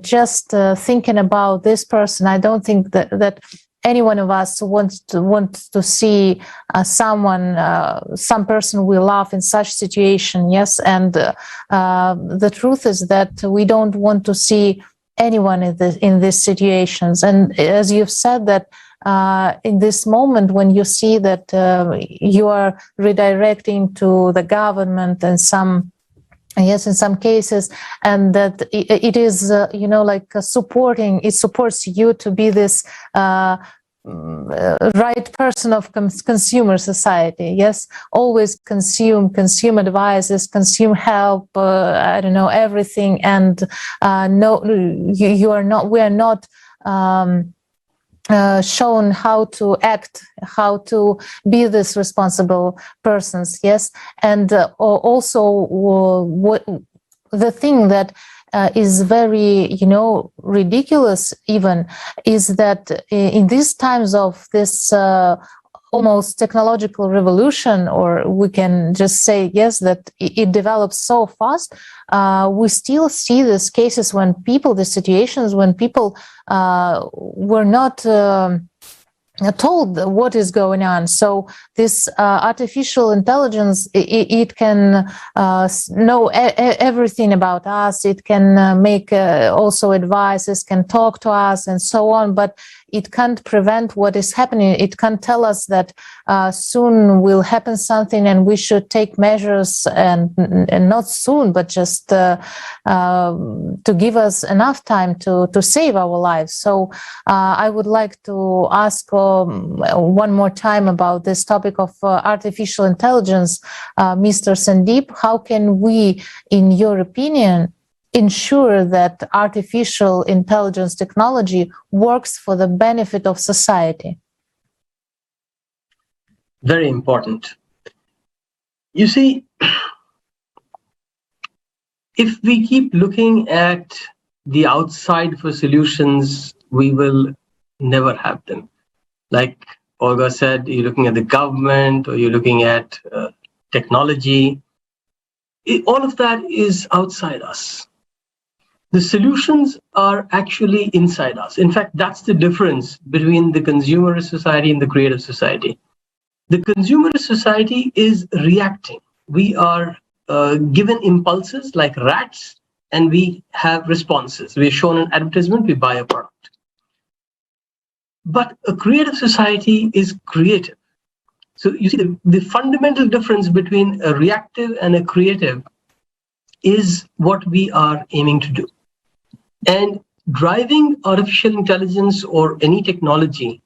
just thinking about this person, I don't think that any one of us wants to see some person we love in such situation. Yes, and the truth is that we don't want to see anyone in these situations. And as you've said that in this moment, when you see that you are redirecting to the government and yes, in some cases, and that it is, you know, like supporting, it supports you to be this right person of consumer society. Yes, always consume advices, consume help, I don't know, everything. And no, we are not shown how to act, how to be this responsible persons. Yes, and also what the thing that is very, you know, ridiculous even is that in these times of this almost technological revolution, or we can just say, yes, that it develops so fast, we still see these cases when people, the situations when people were not told what is going on. So this artificial intelligence, it can know everything about us. It can make also advices, can talk to us and so on, but it can't prevent what is happening. It can't tell us that soon will happen something and we should take measures, and not soon, but just to give us enough time to save our lives. So I would like to ask one more time about this topic of artificial intelligence, Mr. Sandeep. How can we, in your opinion, ensure that artificial intelligence technology works for the benefit of society? Very important. You see, if we keep looking at the outside for solutions, we will never have them. Like Olga said, you're looking at the government or you're looking at technology. All of that is outside us. The solutions are actually inside us. In fact, that's the difference between the consumerist society and the creative society. The consumerist society is reacting. We are given impulses like rats, and we have responses. We are shown an advertisement, we buy a product. But a creative society is creative. So you see, the fundamental difference between a reactive and a creative is what we are aiming to do. And driving artificial intelligence or any technology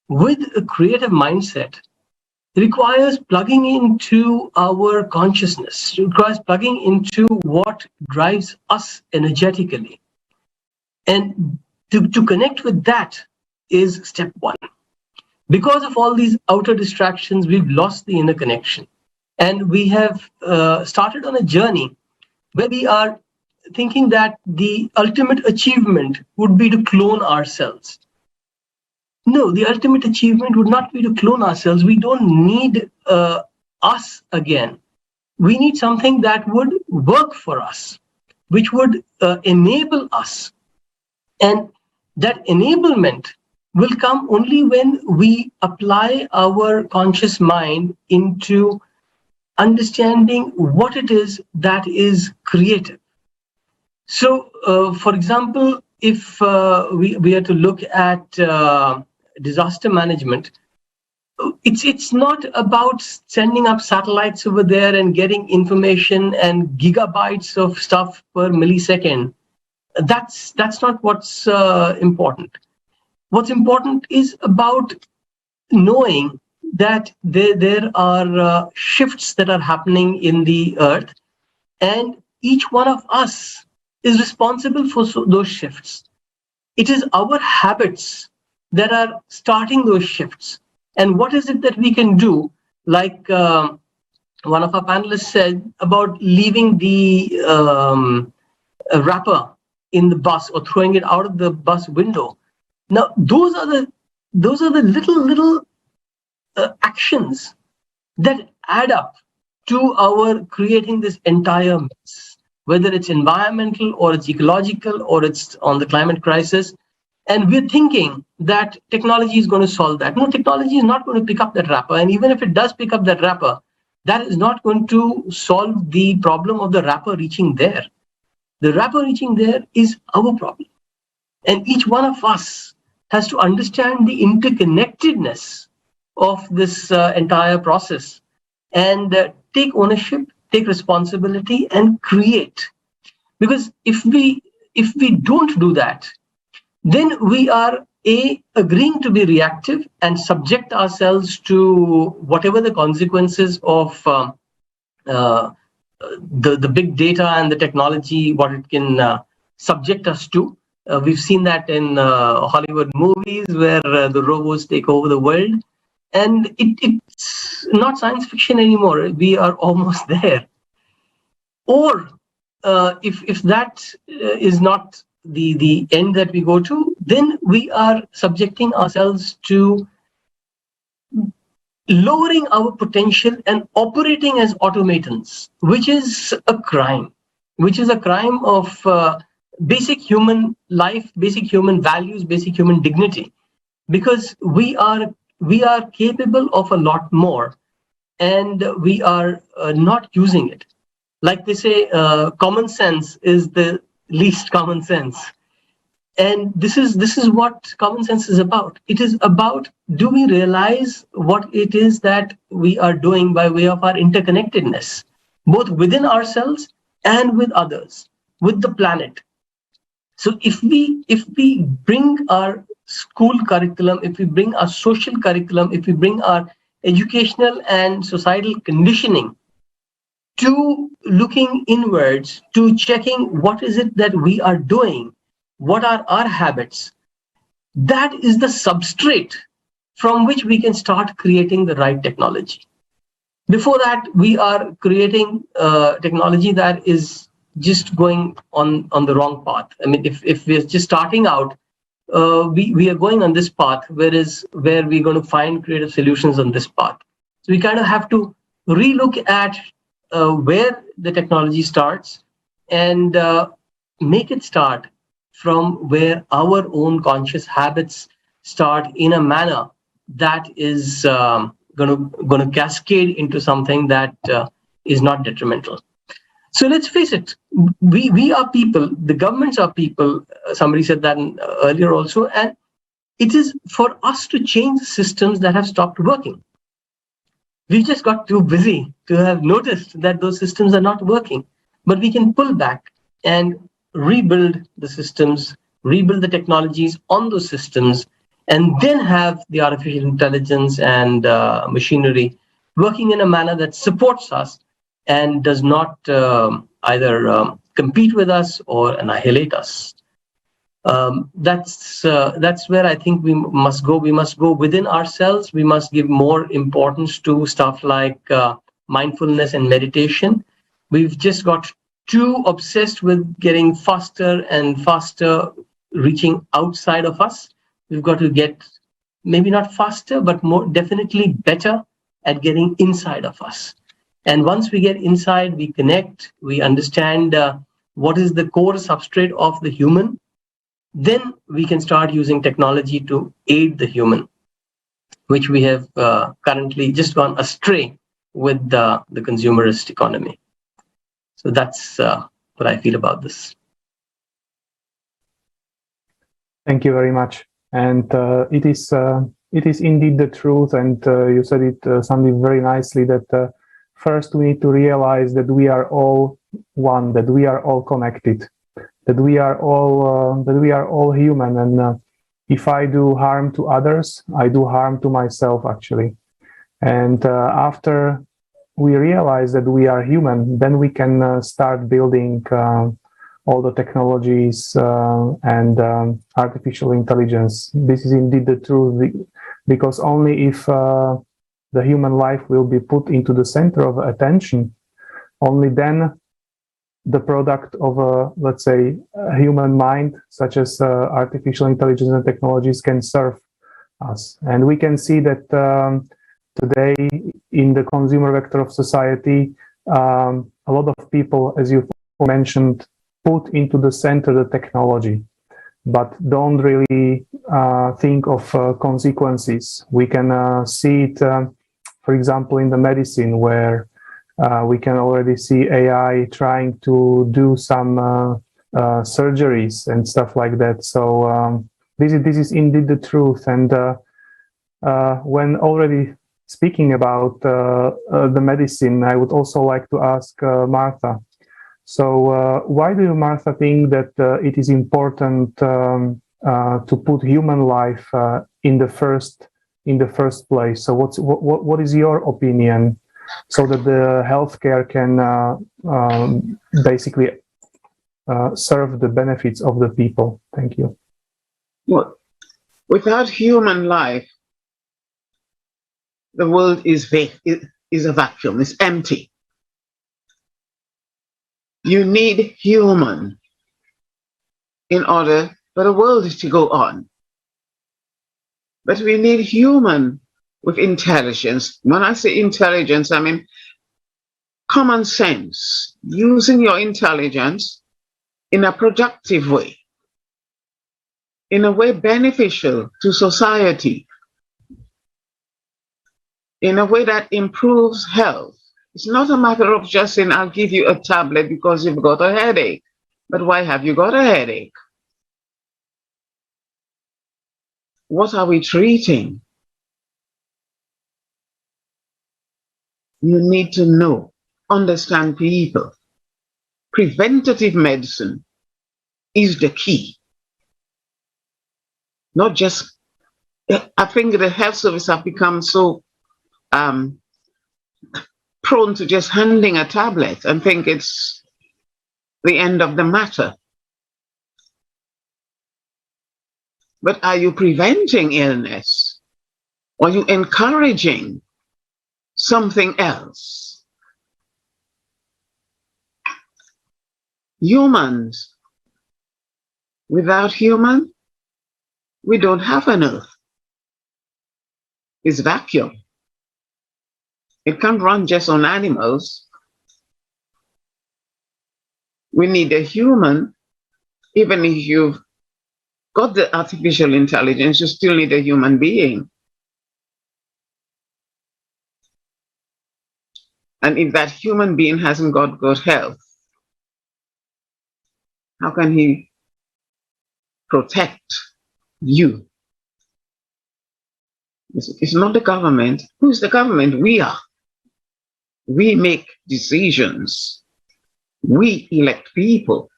with a creative mindset requires plugging into our consciousness, requires plugging into what drives us energetically. And to connect with that is step one. Because of all these outer distractions, we've lost the inner connection. And we have started on a journey where we are thinking that the ultimate achievement would be to clone ourselves. No, the ultimate achievement would not be to clone ourselves. We don't need us again. We need something that would work for us, which would enable us. And that enablement will come only when we apply our conscious mind into understanding what it is that is creative. So, for example, if we are to look at disaster management, it's not about sending up satellites over there and getting information and gigabytes of stuff per millisecond. That's not what's important. What's important is about knowing that there are shifts that are happening in the earth, and each one of us is responsible for those shifts. It is our habits that are starting those shifts. And what is it that we can do? Like one of our panelists said about leaving the wrapper in the bus or throwing it out of the bus window. Now, those are the little actions that add up to our creating this entire mess, whether it's environmental or it's ecological or it's on the climate crisis. And we're thinking that technology is going to solve that. No, technology is not going to pick up that wrapper. And even if it does pick up that wrapper, that is not going to solve the problem of the wrapper reaching there. The wrapper reaching there is our problem. And each one of us has to understand the interconnectedness of this entire process and take ownership, take responsibility, and create. Because if we don't do that, then we are agreeing to be reactive and subject ourselves to whatever the consequences of the big data and the technology, what it can subject us to. We've seen that in Hollywood movies where the robots take over the world. And it's not science fiction anymore. We are almost there. Or if that is not the end that we go to, then we are subjecting ourselves to lowering our potential and operating as automatons, which is a crime, of basic human life, basic human values, basic human dignity, because we are capable of a lot more, and we are not using it. Like they say, common sense is the least common sense. And this is what common sense is about. It is about, do we realize what it is that we are doing by way of our interconnectedness, both within ourselves and with others, with the planet. So if we bring our school curriculum, if we bring our social curriculum, if we bring our educational and societal conditioning to looking inwards, to checking what is it that we are doing, what are our habits, that is the substrate from which we can start creating the right technology. Before that, we are creating technology that is just going on the wrong path. I mean, if we're just starting out, we are going on this path, where we're going to find creative solutions on this path. So we kind of have to relook at where the technology starts and make it start from where our own conscious habits start, in a manner that is going to cascade into something that is not detrimental. So let's face it, we are people, the governments are people. Somebody said that earlier also, and it is for us to change systems that have stopped working. We just got too busy to have noticed that those systems are not working. But we can pull back and rebuild the systems, rebuild the technologies on those systems, and then have the artificial intelligence and machinery working in a manner that supports us and does not either compete with us or annihilate us. That's where I think we must go. We must go within ourselves. We must give more importance to stuff like mindfulness and meditation. We've just got too obsessed with getting faster and faster, reaching outside of us. We've got to get maybe not faster, but more definitely better at getting inside of us. And once we get inside, we connect, we understand what is the core substrate of the human, then we can start using technology to aid the human, which we have currently just gone astray with the consumerist economy. So that's what I feel about this. Thank you very much. And it is indeed the truth. And you said it something very nicely, that first we need to realize that we are all one, that we are all connected, that we are all human. And if I do harm to others, I do harm to myself, actually. And after we realize that we are human, then we can start building all the technologies and artificial intelligence. This is indeed the truth, because only if the human life will be put into the center of attention, only then the product of a, let's say, a human mind, such as artificial intelligence and technologies, can serve us. And we can see that today in the consumer vector of society, a lot of people, as you mentioned, put into the center the technology, but don't really think of consequences. We can see it, for example, in the medicine, where we can already see AI trying to do some surgeries and stuff like that. So this is indeed the truth. And when already speaking about the medicine, I would also like to ask Martha. So why do you, Martha, think that it is important to put human life in the first place? So what is your opinion, so that the healthcare can basically serve the benefits of the people? Thank you. Well, without human life, the world is a vacuum, it's empty. You need human in order for the world to go on. But we need human with intelligence. When I say intelligence, I mean common sense, using your intelligence in a productive way, in a way beneficial to society, in a way that improves health. It's not a matter of just saying, I'll give you a tablet because you've got a headache. But why have you got a headache? What are we treating? You need to know, understand people. Preventative medicine is the key. Not just, I think the health service have become so prone to just handing a tablet and think it's the end of the matter. But are you preventing illness? Or are you encouraging something else? Humans. Without human, we don't have an earth. It's vacuum. It can't run just on animals. We need a human. Even if you've got the artificial intelligence, you still need a human being. And if that human being hasn't got good health, how can he protect you? It's not the government. Who's the government? We are. We make decisions. We elect people.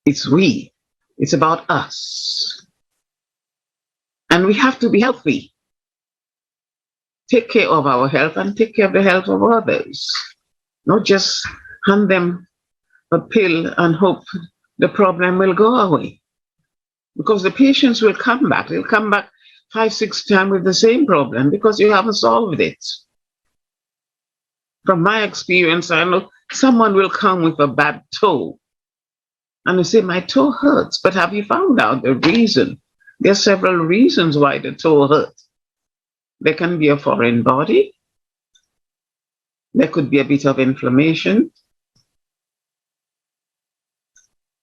It's we. It's about us. And we have to be healthy. Take care of our health and take care of the health of others. Not just hand them a pill and hope the problem will go away. Because the patients will come back. They'll come back 5, 6 times with the same problem because you haven't solved it. From my experience, I know someone will come with a bad toe and they say, my toe hurts, but have you found out the reason? There are several reasons why the toe hurts. There can be a foreign body. There could be a bit of inflammation.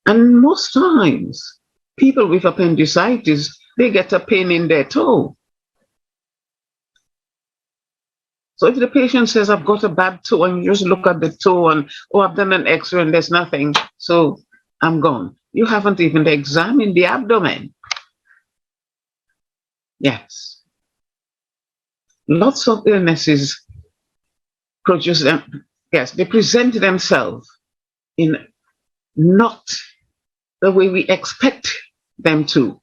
And most times, people with appendicitis, they get a pain in their toe. So if the patient says, I've got a bad toe, and you just look at the toe and, oh, I've done an x-ray and there's nothing, so I'm gone. You haven't even examined the abdomen. Yes. Lots of illnesses produce them, yes, they present themselves in not the way we expect them to.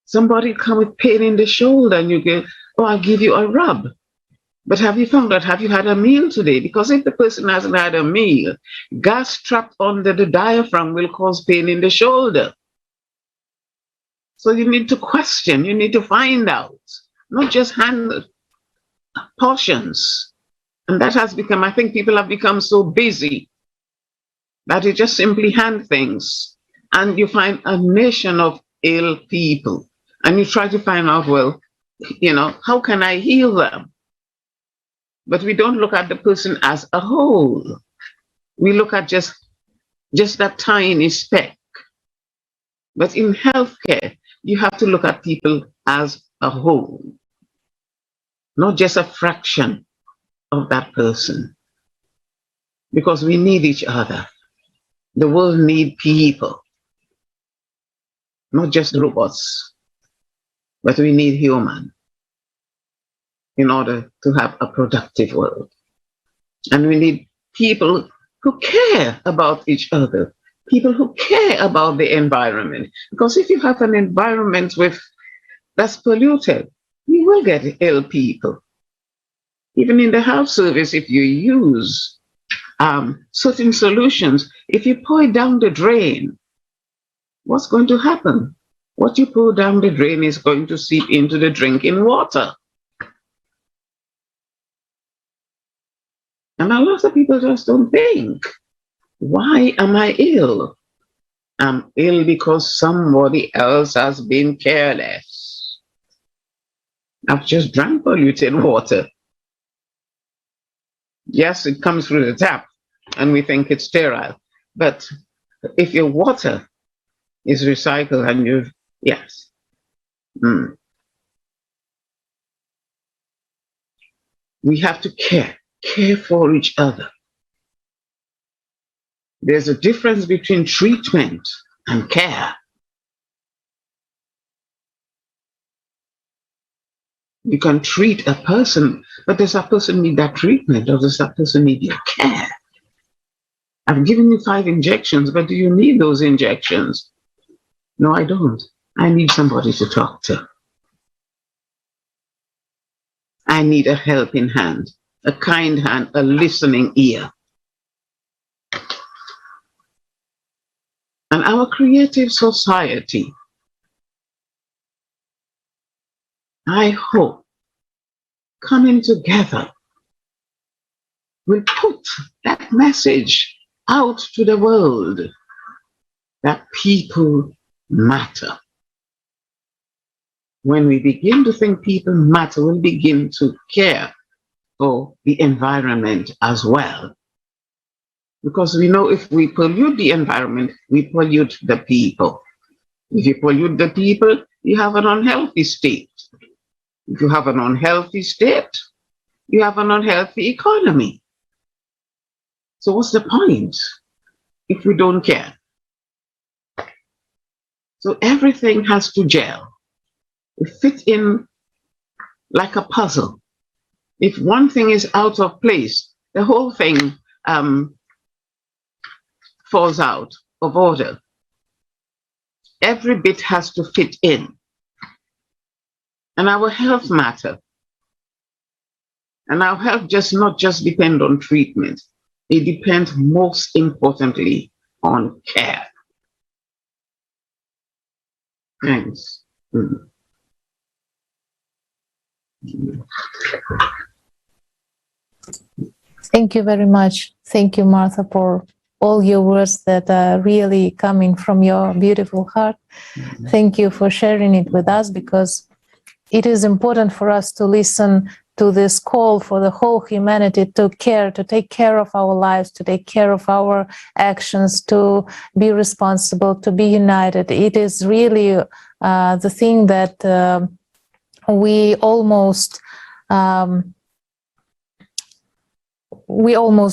Somebody come with pain in the shoulder and you go, oh, I'll give you a rub. But have you found out, have you had a meal today? Because if the person hasn't had a meal, gas trapped under the diaphragm will cause pain in the shoulder. So you need to question, you need to find out, not just hand portions. And that has become, I think people have become so busy that you just simply hand things. And you find a nation of ill people. And you try to find out, well, you know, how can I heal them? But we don't look at the person as a whole. We look at just that tiny speck. But in healthcare, you have to look at people as a whole, not just a fraction of that person. Because we need each other. The world needs people, not just robots, but we need human in order to have a productive world. And we need people who care about each other, people who care about the environment. Because if you have an environment that's polluted, you will get ill people. Even in the health service, if you use certain solutions, if you pour it down the drain, what's going to happen? What you pour down the drain is going to seep into the drinking water. And a lot of people just don't think, why am I ill? I'm ill because somebody else has been careless. I've just drank polluted water. Yes, it comes through the tap and we think it's sterile. But if your water is recycled and yes. We have to care for each other. There's a difference between treatment and care. You can treat a person, but does that person need that treatment or does that person need your care? I've given you 5 injections, but do you need those injections? No, I don't. I need somebody to talk to. I need a helping hand, a kind hand, a listening ear. And our creative society, I hope, coming together will put that message out to the world that people matter. When we begin to think people matter, we'll begin to care for the environment as well. Because we know if we pollute the environment, we pollute the people. If you pollute the people, you have an unhealthy state. If you have an unhealthy state, you have an unhealthy economy. So what's the point if we don't care? So everything has to gel. It fits in like a puzzle. If one thing is out of place, the whole thing falls out of order. Every bit has to fit in. And our health matters. And our health not just depend on treatment. It depends most importantly on care. Thanks. Thank you very much. Thank you, Martha, for all your words that are really coming from your beautiful heart. Thank you for sharing it with us, because it is important for us to listen to this call for the whole humanity to care, to take care of our lives, to take care of our actions, to be responsible, to be united. It is really the thing that we almost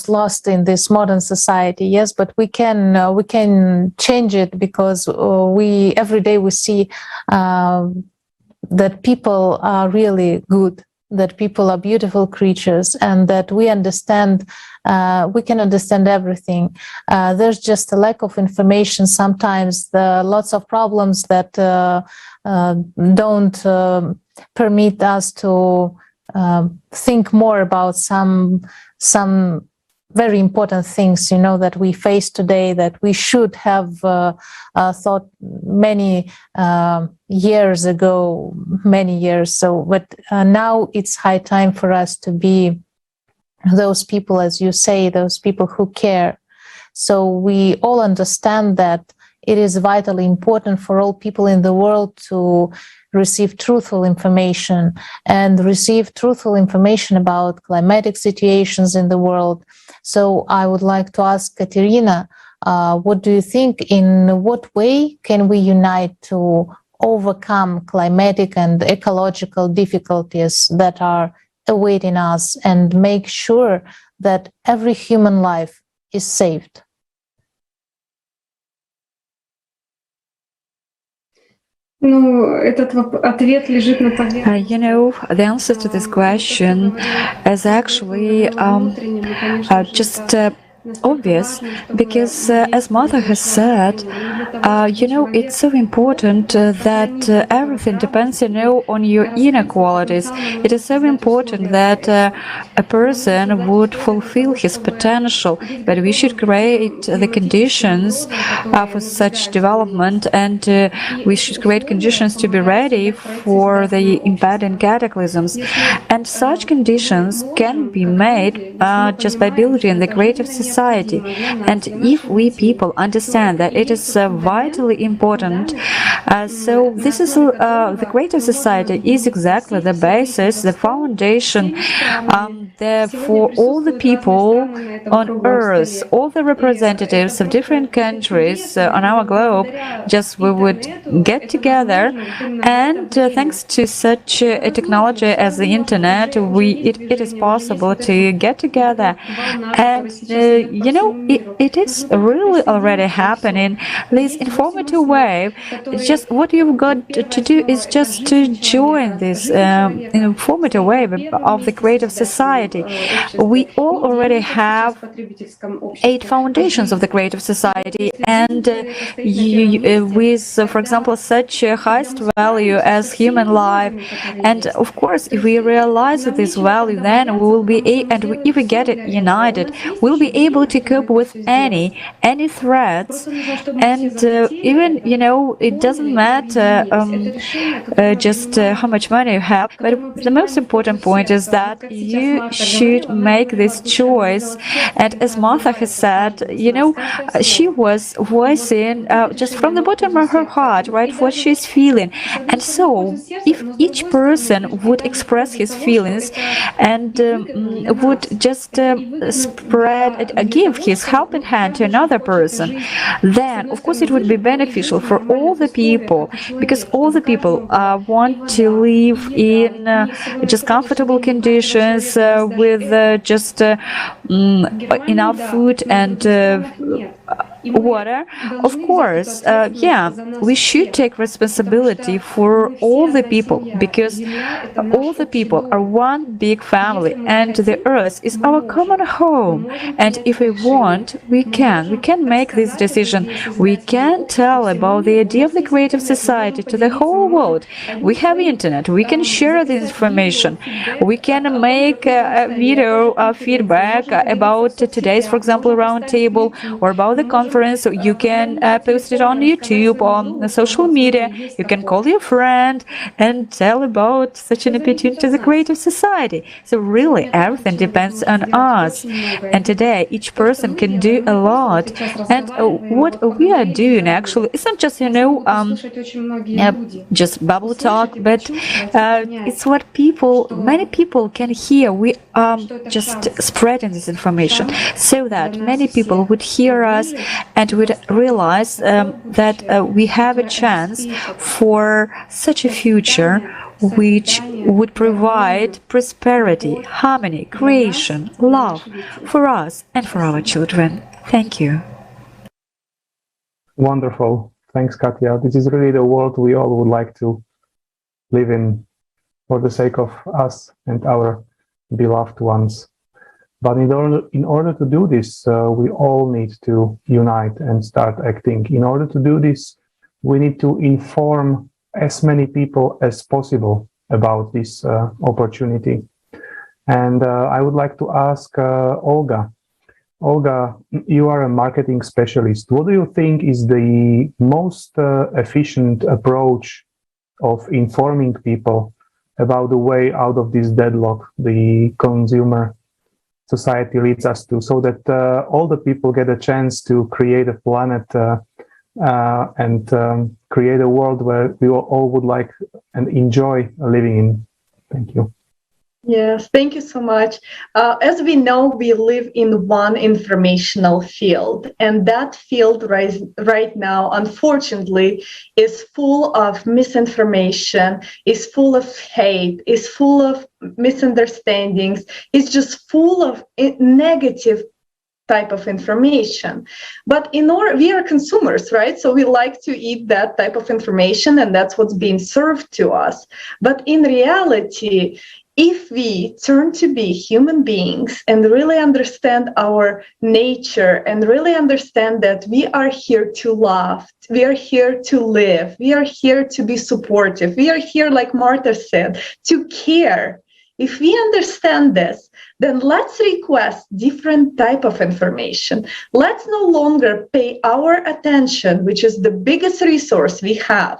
lost in this modern society. Yes, but we can change it, because every day we see that people are really good, that people are beautiful creatures, and that we can understand everything. There's just a lack of information sometimes, lots of problems that don't permit us to think more about some very important things, that we face today, that we should have thought many years ago, many years. So, but now it's high time for us to be those people, as you say, those people who care. So we all understand that it is vitally important for all people in the world to receive truthful information, and receive truthful information about climatic situations in the world. So I would like to ask Katerina, what do you think, in what way can we unite to overcome climatic and ecological difficulties that are awaiting us, and make sure that every human life is saved? The answer to this question is actually just obvious, because as Martha has said, it's so important that everything depends, on your inner qualities. It is so important that a person would fulfill his potential, but we should create the conditions for such development, and we should create conditions to be ready for the impending cataclysms. And such conditions can be made just by building the creative society. And if we people understand that it is vitally important, so this is the creative society is exactly the basis, the foundation for all the people on earth, all the representatives of different countries on our globe. Just we would get together, and thanks to such a technology as the internet, it is possible to get together. And it is really already happening, this informative wave. It's just what you've got to do is just to join this informative wave of the creative society. We all already have 8 foundations of the creative society, and with, for example, such a highest value as human life. And of course, if we realize this value, then we will be, and if we get it united, we'll be able able to cope with any threats, and even, you know, it doesn't matter just how much money you have, but the most important point is that you should make this choice. And as Martha has said, you know, she was voicing just from the bottom of her heart, right, what she's feeling. And so if each person would express his feelings and would just give his helping hand to another person, then of course it would be beneficial for all the people, because all the people want to live in just comfortable conditions with just enough food and water. Of course, yeah, we should take responsibility for all the people, because all the people are one big family, and the earth is our common home. And if we want, we can make this decision. We can tell about the idea of the creative society to the whole world. We have internet, we can share this information, we can make a video feedback about today's, for example, roundtable, or about the conference. So you can post it on YouTube, on social media. You can call your friend and tell about such an opportunity to the creative society. So really, everything depends on us. And today, each person can do a lot. And what we are doing actually, it's not just, you know, just bubble talk, but it's what many people can hear. We are just spreading this information so that many people would hear us and would realize that we have a chance for such a future which would provide prosperity, harmony, creation, love for us and for our children. Thank you. Wonderful. Thanks, Katya. This is really the world we all would like to live in for the sake of us and our beloved ones. But in order to do this, we all need to unite and start acting. In order to do this, we need to inform as many people as possible about this opportunity. And I would like to ask Olga. Olga, you are a marketing specialist. What do you think is the most efficient approach of informing people about the way out of this deadlock the consumer society leads us to, so that all the people get a chance to create a planet and create a world where we all would like and enjoy living in? Thank you. Yes, thank you so much. As we know, we live in one informational field, and that field right now, unfortunately, is full of misinformation, is full of hate, is full of misunderstandings, is just full of negative type of information. But we are consumers, right? So we like to eat that type of information, and that's what's being served to us. But in reality, if we turn to be human beings and really understand our nature and really understand that we are here to love, we are here to live, we are here to be supportive, we are here, like Martha said, to care. If we understand this, then let's request different type of information. Let's no longer pay our attention, which is the biggest resource we have,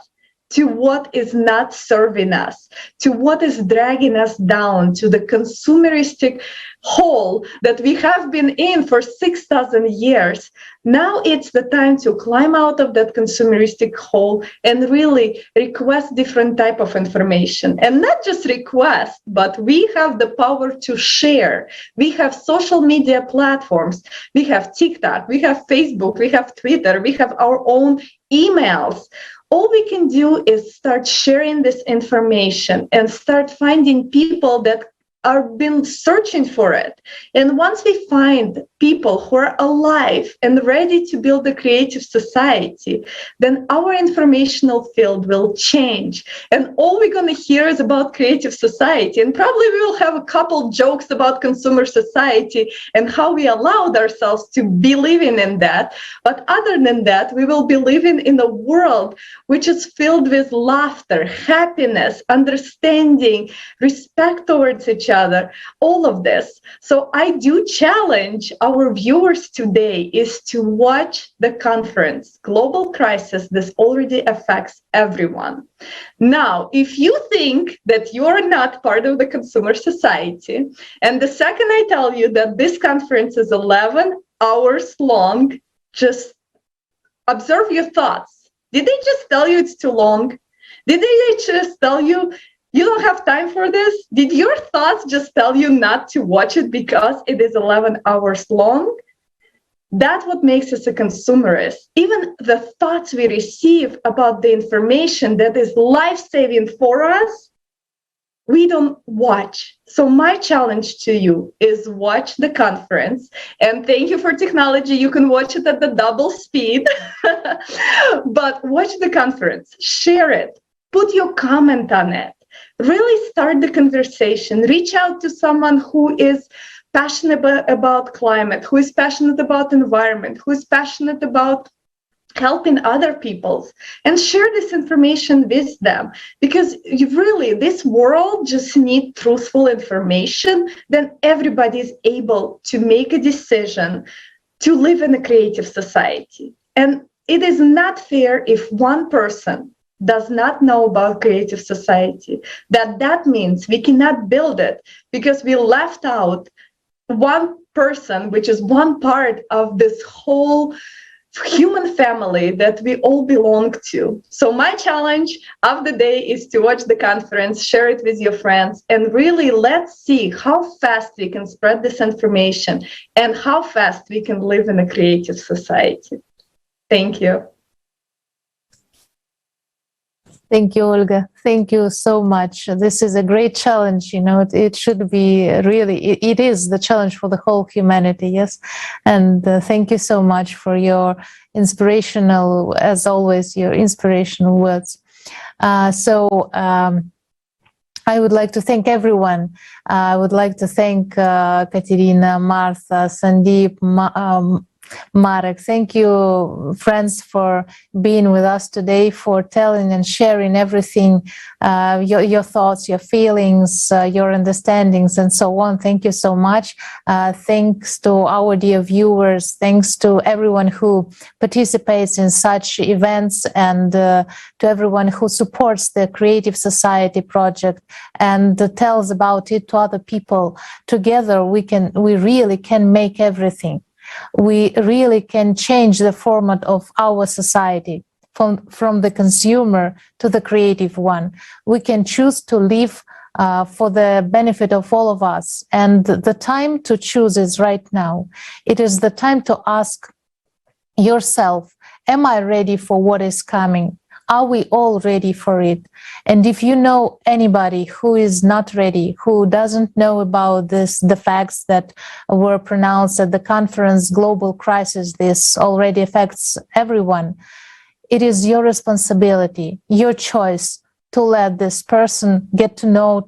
to what is not serving us, to what is dragging us down, to the consumeristic hole that we have been in for 6,000 years. Now it's the time to climb out of that consumeristic hole and really request different type of information. And not just request, but we have the power to share. We have social media platforms. We have TikTok, we have Facebook, we have Twitter, we have our own emails. All we can do is start sharing this information and start finding people that are been searching for it. And once we find people who are alive and ready to build a creative society, then our informational field will change. And all we're going to hear is about creative society. And probably we will have a couple jokes about consumer society and how we allowed ourselves to be living in that. But other than that, we will be living in a world which is filled with laughter, happiness, understanding, respect towards each other, all of this. So I do challenge our our viewers today is to watch the conference, Global Crisis. This already affects everyone. Now, if you think that you're not part of the consumer society, and the second I tell you that this conference is 11 hours long, just observe your thoughts. Did they just tell you it's too long? Did they just tell you you don't have time for this? Did your thoughts just tell you not to watch it because it is 11 hours long? That's what makes us a consumerist. Even the thoughts we receive about the information that is life-saving for us, we don't watch. So my challenge to you is watch the conference. And thank you for technology. You can watch it at the double speed. But watch the conference, share it, put your comment on it. Really start the conversation. Reach out to someone who is passionate about climate, who is passionate about environment, who is passionate about helping other people, and share this information with them. Because really, this world just needs truthful information. Then everybody is able to make a decision to live in a creative society. And it is not fair if one person does not know about creative society, that means we cannot build it because we left out one person, which is one part of this whole human family that we all belong to. So my challenge of the day is to watch the conference, share it with your friends, and really let's see how fast we can spread this information and how fast we can live in a creative society. Thank you. Thank you, Olga. Thank you so much. This is a great challenge. You know, it should be really, it is the challenge for the whole humanity, yes? And thank you so much for your inspirational, as always, your inspirational words. I would like to thank everyone. I would like to thank Katerina, Martha, Sandeep, Marek. Thank you, friends, for being with us today, for telling and sharing everything, your thoughts, your feelings, your understandings, and so on. Thank you so much. Thanks to our dear viewers. Thanks to everyone who participates in such events, and to everyone who supports the Creative Society project and tells about it to other people. Together, we really can make everything. We really can change the format of our society from the consumer to the creative one. We can choose to live for the benefit of all of us. And the time to choose is right now. It is the time to ask yourself, am I ready for what is coming? Are we all ready for it? And if you know anybody who is not ready, who doesn't know about the facts that were pronounced at the conference, Global Crisis, this already affects everyone, it is your responsibility, your choice to let this person get to know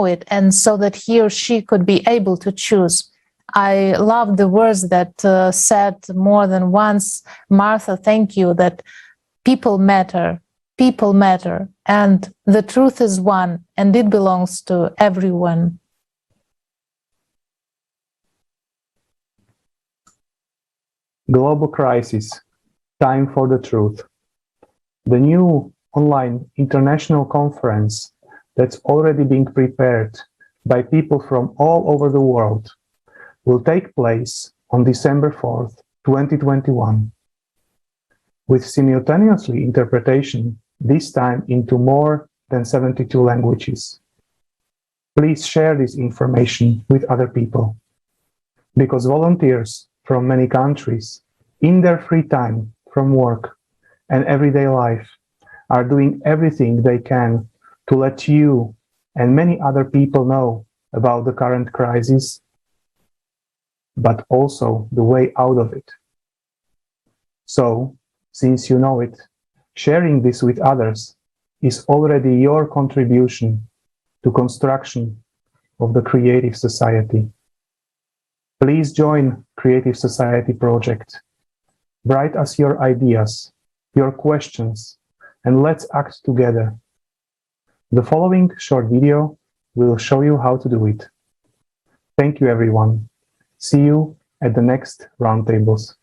it, and so that he or she could be able to choose. I love the words that said more than once, Martha, thank you, that people matter, and the truth is one, and it belongs to everyone. Global Crisis, Time for the Truth. The new online international conference that's already being prepared by people from all over the world will take place on December 4th, 2021. With simultaneously interpretation, this time into more than 72 languages. Please share this information with other people, because volunteers from many countries, in their free time from work and everyday life, are doing everything they can to let you and many other people know about the current crisis, but also the way out of it. So, since you know it, sharing this with others is already your contribution to construction of the Creative Society. Please join Creative Society project. Write us your ideas, your questions, and let's act together. The following short video will show you how to do it. Thank you, everyone. See you at the next Roundtables.